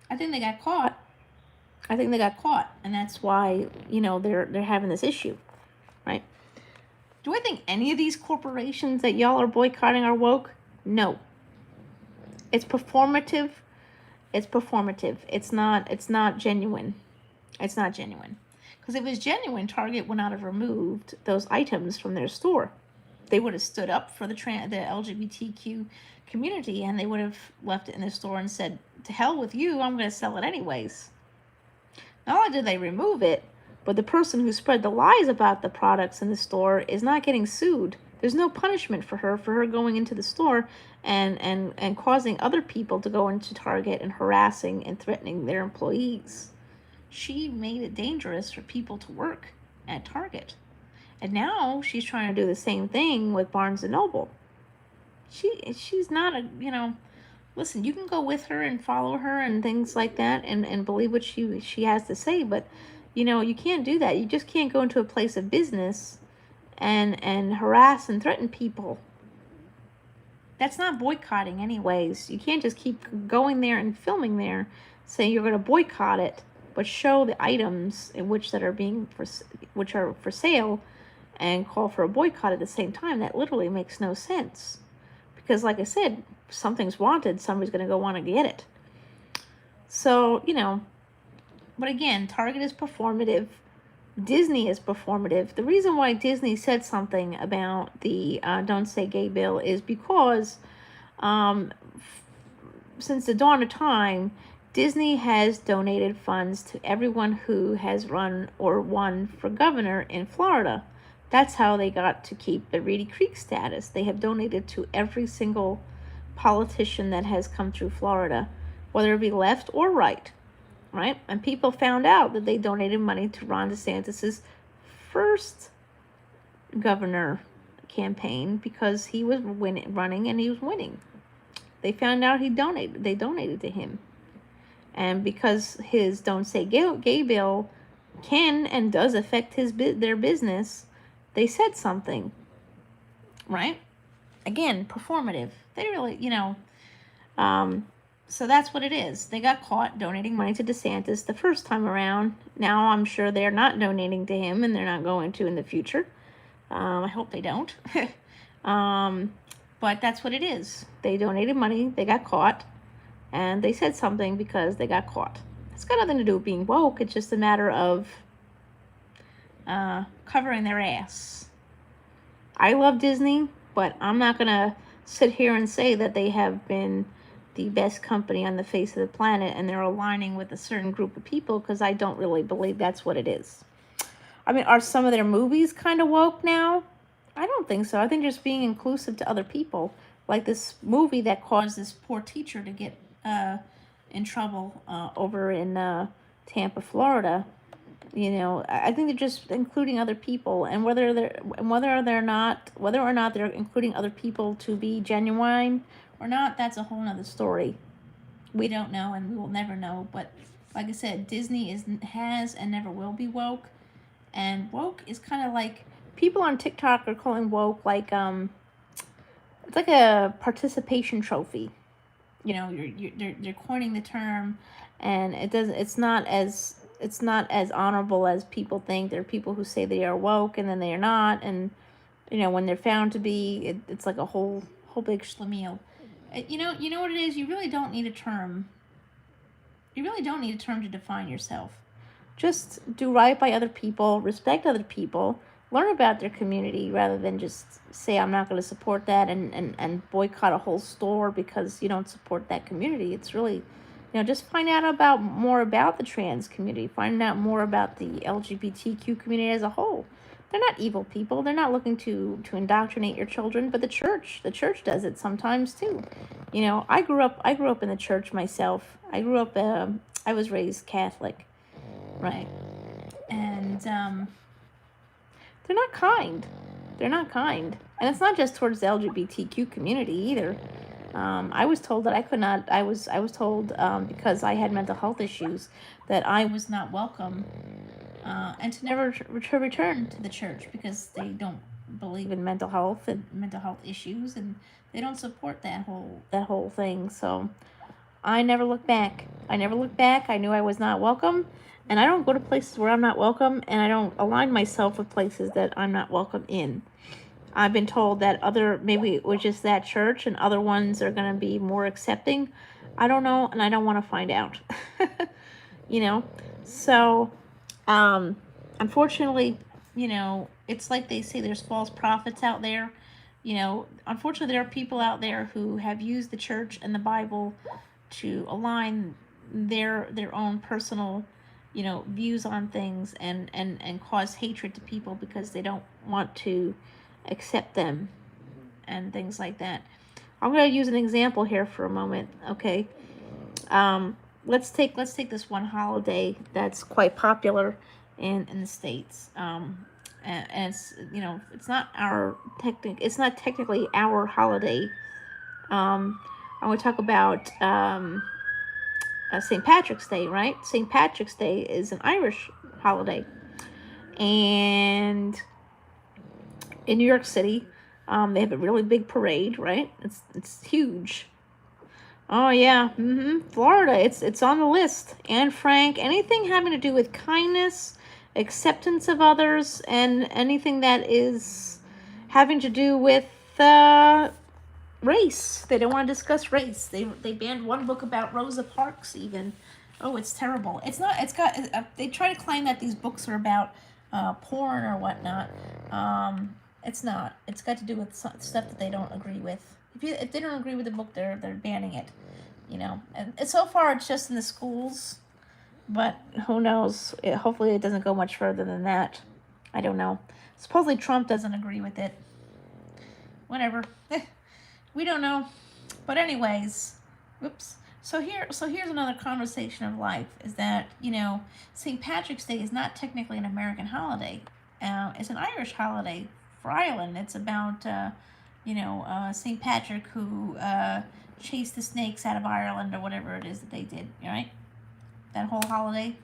I think they got caught. And that's why, you know, they're having this issue, right? Do I think any of these corporations that y'all are boycotting are woke? No. It's performative. It's not genuine. It's not genuine. Because if it was genuine, Target would not have removed those items from their store. They would have stood up for the LGBTQ community, and they would have left it in the store and said, to hell with you, I'm going to sell it anyways. Not only did they remove it, but the person who spread the lies about the products in the store is not getting sued. There's no punishment for her going into the store and causing other people to go into Target and harassing and threatening their employees. She made it dangerous for people to work at Target. And now she's trying to do the same thing with Barnes & Noble. She's not a, you know, listen, you can go with her and follow her and things like that and believe what she has to say, but, you know, you can't do that. You just can't go into a place of business and harass and threaten people. That's not boycotting anyways. You can't just keep going there and filming there saying you're going to boycott it, but show the items in which are for sale and call for a boycott at the same time. That literally makes no sense. Because like I said, something's wanted, somebody's going to go want to get it. So, you know, but again, Target is performative. Disney is performative. The reason why Disney said something about the Don't Say Gay bill is because since the dawn of time, Disney has donated funds to everyone who has run or won for governor in Florida. That's how they got to keep the Reedy Creek status. They have donated to every single politician that has come through Florida, whether it be left or right, right? And people found out that they donated money to Ron DeSantis's first governor campaign because he was running and he was winning. They found out they donated to him. And because his Don't Say Gay bill can and does affect their business, they said something, right? Again, performative. They really, you know, so that's what it is. They got caught donating money to DeSantis the first time around. Now I'm sure they're not donating to him, and they're not going to in the future. I hope they don't. But that's what it is. They donated money, they got caught, and they said something because they got caught. It's got nothing to do with being woke. It's just a matter of covering their ass. I love Disney, but I'm not going to sit here and say that they have been the best company on the face of the planet and they're aligning with a certain group of people, because I don't really believe that's what it is. I mean, are some of their movies kind of woke now? I don't think so. I think just being inclusive to other people. Like this movie that caused this poor teacher to get in trouble over in Tampa, Florida. You know, I think they're just including other people, and whether or not they're including other people to be genuine or not, that's a whole nother story. We don't know, and we will never know. But like I said, Disney has and never will be woke, and woke is kind of like, people on TikTok are calling woke like it's like a participation trophy. You know, they're coining the term, and it's not as honorable as people think. There are people who say they are woke and then they are not, and you know, when they're found to be, it's like a whole big schlemiel. You know what it is. You really don't need a term. You really don't need a term to define yourself. Just do right by other people, respect other people, learn about their community, rather than just say, I'm not going to support that, and boycott a whole store because you don't support that community. It's really, just find out more about the trans community, find out more about the LGBTQ community as a whole. They're not evil people. They're not looking to indoctrinate your children, but the church does it sometimes too. I grew up in the church myself. I was raised Catholic, right? And they're not kind. They're not kind. And it's not just towards the LGBTQ community either. I was told that I could not, I was told because I had mental health issues that I was not welcome and to never return to the church, because they don't believe in mental health and mental health issues, and they don't support that whole thing. So I never looked back. I knew I was not welcome, and I don't go to places where I'm not welcome, and I don't align myself with places that I'm not welcome in. I've been told that maybe it was just that church and other ones are going to be more accepting. I don't know, and I don't want to find out. So, unfortunately, it's like they say, there's false prophets out there. Unfortunately, there are people out there who have used the church and the Bible to align their own personal, views on things, and cause hatred to people because they don't want to accept them and things like that. I'm going to use an example here for a moment, okay? Let's take this one holiday that's quite popular in the States. And it's, it's not technically our holiday. I'm going to talk about St. Patrick's Day, right? St. Patrick's Day is an Irish holiday. And in New York City, they have a really big parade, right? It's huge. Oh yeah, Florida, it's on the list. Anne Frank, anything having to do with kindness, acceptance of others, and anything that is having to do with race. They don't want to discuss race. They banned one book about Rosa Parks even. Oh, it's terrible. It's not. It's got. They try to claim that these books are about porn or whatnot. It's not. It's got to do with stuff that they don't agree with. If they don't agree with the book, they're banning it. And so far it's just in the schools, but who knows? Hopefully it doesn't go much further than that. I don't know. Supposedly Trump doesn't agree with it. Whatever. We don't know. But anyways, whoops. So here's another conversation of life, is that, St. Patrick's Day is not technically an American holiday. It's an Irish holiday for Ireland. It's about, St. Patrick who chased the snakes out of Ireland, or whatever it is that they did, right? That whole holiday,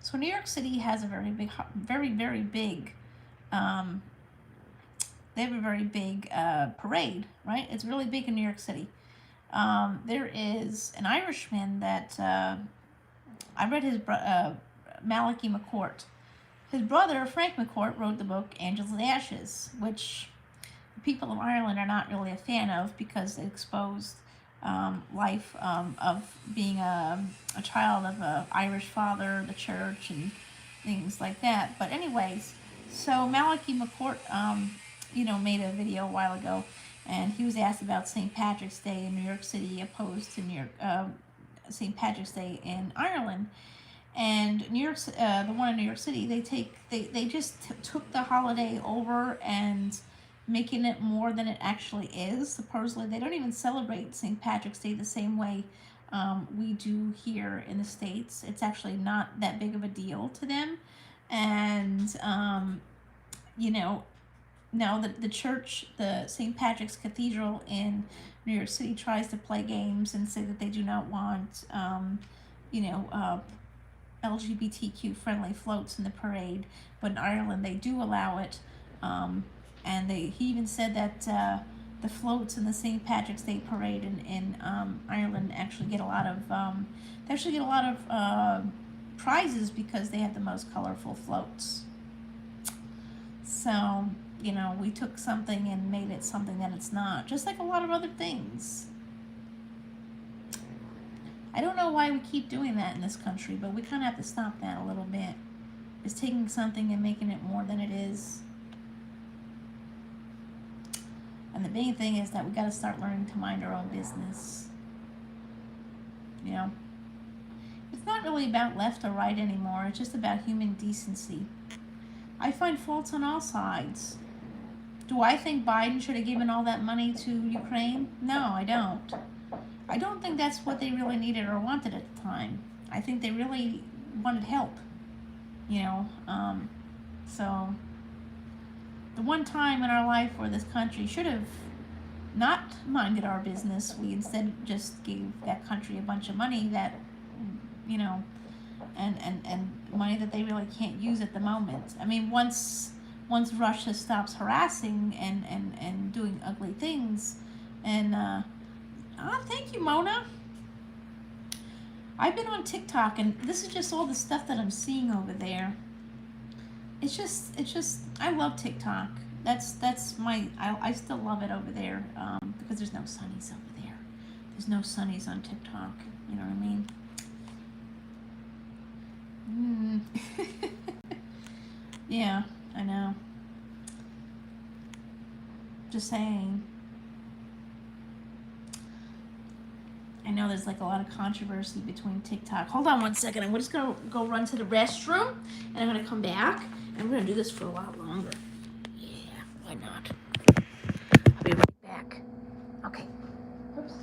So New York City has a very big, very big, they have a very big parade, right? It's really big in New York City. There is an Irishman that I read his Malachi McCourt. His brother, Frank McCourt, wrote the book Angels and Ashes, which the people of Ireland are not really a fan of, because it exposed life of being a child of an Irish father, the church, and things like that. But anyways, so Malachi McCourt made a video a while ago, and he was asked about St. Patrick's Day in New York City opposed to St. Patrick's Day in Ireland. And the one in New York City, they just took the holiday over and making it more than it actually is. Supposedly, they don't even celebrate St. Patrick's Day the same way we do here in the States. It's actually not that big of a deal to them. And, now the church, the St. Patrick's Cathedral in New York City, tries to play games and say that they do not want, LGBTQ friendly floats in the parade, but in Ireland they do allow it. And he even said that the floats in the St. Patrick's Day parade in Ireland actually get a lot of prizes because they have the most colorful floats. So, we took something and made it something that it's not, just like a lot of other things. I don't know why we keep doing that in this country, but we kind of have to stop that a little bit. Is taking something and making it more than it is. And the main thing is that we got to start learning to mind our own business. It's not really about left or right anymore. It's just about human decency. I find faults on all sides. Do I think Biden should have given all that money to Ukraine? No, I don't. I don't think that's what they really needed or wanted at the time. I think they really wanted help. So the one time in our life where this country should have not minded our business, we instead just gave that country a bunch of money that, and money that they really can't use at the moment. I mean, once Russia stops harassing and doing ugly things, and thank you, Mona. I've been on TikTok, and this is just all the stuff that I'm seeing over there. It's just I love TikTok. That's my I still love it over there because there's no sunnies over there. There's no sunnies on TikTok. You know what I mean? Yeah, I know. Just saying. I know there's like a lot of controversy between TikTok. Hold on one second. I'm just gonna go run to the restroom, and I'm gonna come back, and we're gonna do this for a lot longer. Yeah, why not? I'll be right back. Okay. Oops.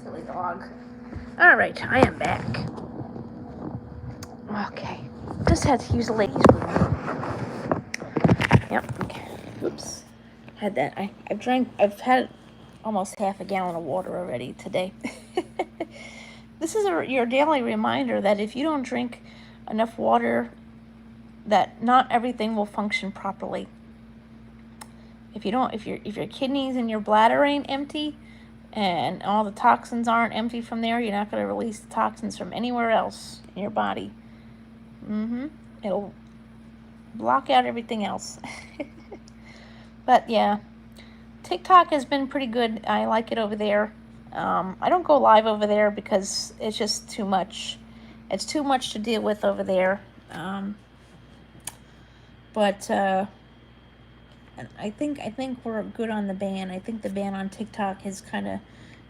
Silly dog. All right, I am back. Okay, just had to use the ladies' room. Yep. Okay. Oops. Had that. I've had almost half a gallon of water already today. This is your daily reminder that if you don't drink enough water, that not everything will function properly. If your kidneys and your bladder ain't empty, and all the toxins aren't empty from there, you're not going to release the toxins from anywhere else in your body. It'll block out everything else. But yeah, TikTok has been pretty good. I like it over there. I don't go live over there because it's just too much. It's too much to deal with over there. But I think we're good on the ban. I think the ban on TikTok has kind of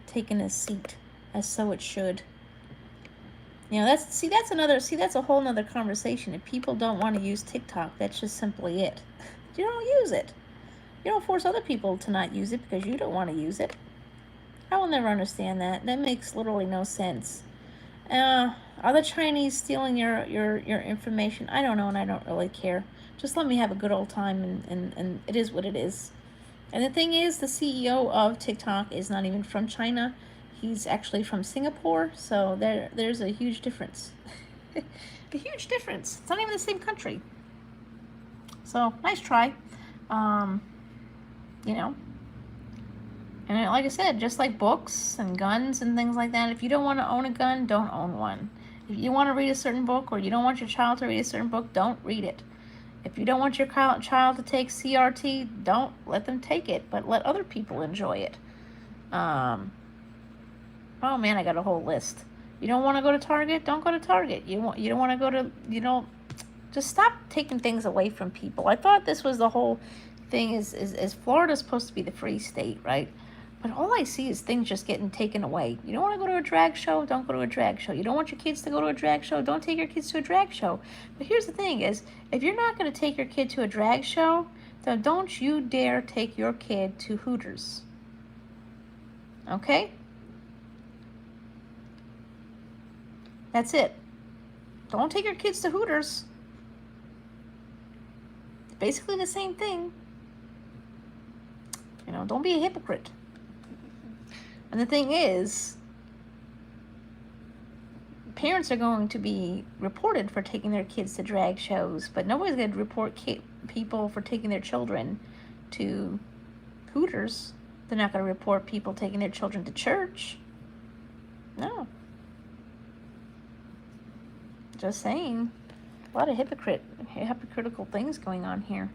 taken a seat, as so it should. That's a whole nother conversation. If people don't want to use TikTok, that's just simply it. You don't use it. You don't force other people to not use it because you don't want to use it. I will never understand that. That makes literally no sense. Are the Chinese stealing your information? I don't know, and I don't really care. Just let me have a good old time, and it is what it is. And the thing is, the CEO of TikTok is not even from China. He's actually from Singapore, so there's a huge difference. A huge difference. It's not even the same country. So, nice try. You know. And like I said, just like books and guns and things like that, if you don't want to own a gun, don't own one. If you want to read a certain book or you don't want your child to read a certain book, don't read it. If you don't want your child to take CRT, don't let them take it, but let other people enjoy it. Oh man, I got a whole list. You don't want to go to Target? Don't go to Target. You don't want to go to, just stop taking things away from people. I thought this was the whole thing is Florida's supposed to be the free state, right? But all I see is things just getting taken away. You don't want to go to a drag show? Don't go to a drag show. You don't want your kids to go to a drag show? Don't take your kids to a drag show. But here's the thing is, if you're not going to take your kid to a drag show, then don't you dare take your kid to Hooters. Okay? That's it. Don't take your kids to Hooters. It's basically the same thing. Don't be a hypocrite. And the thing is, parents are going to be reported for taking their kids to drag shows, but nobody's going to report people for taking their children to Hooters. They're not going to report people taking their children to church. No. Just saying. A lot of hypocritical things going on here.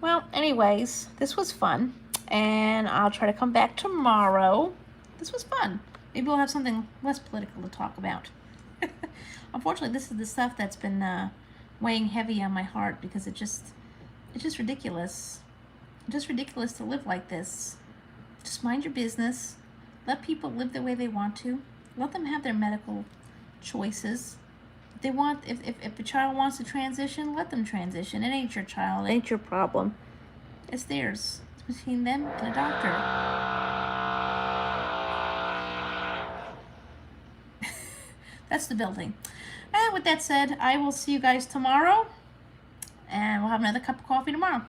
Well, anyways, this was fun, and I'll try to come back tomorrow. This was fun. Maybe we'll have something less political to talk about. Unfortunately, this is the stuff that's been weighing heavy on my heart because it's just ridiculous. It's just ridiculous to live like this. Just mind your business. Let people live the way they want to. Let them have their medical choices. If a child wants to transition, let them transition. It ain't your child. It ain't your problem. It's theirs. It's between them and a doctor. That's the building. And with that said, I will see you guys tomorrow. And we'll have another cup of coffee tomorrow.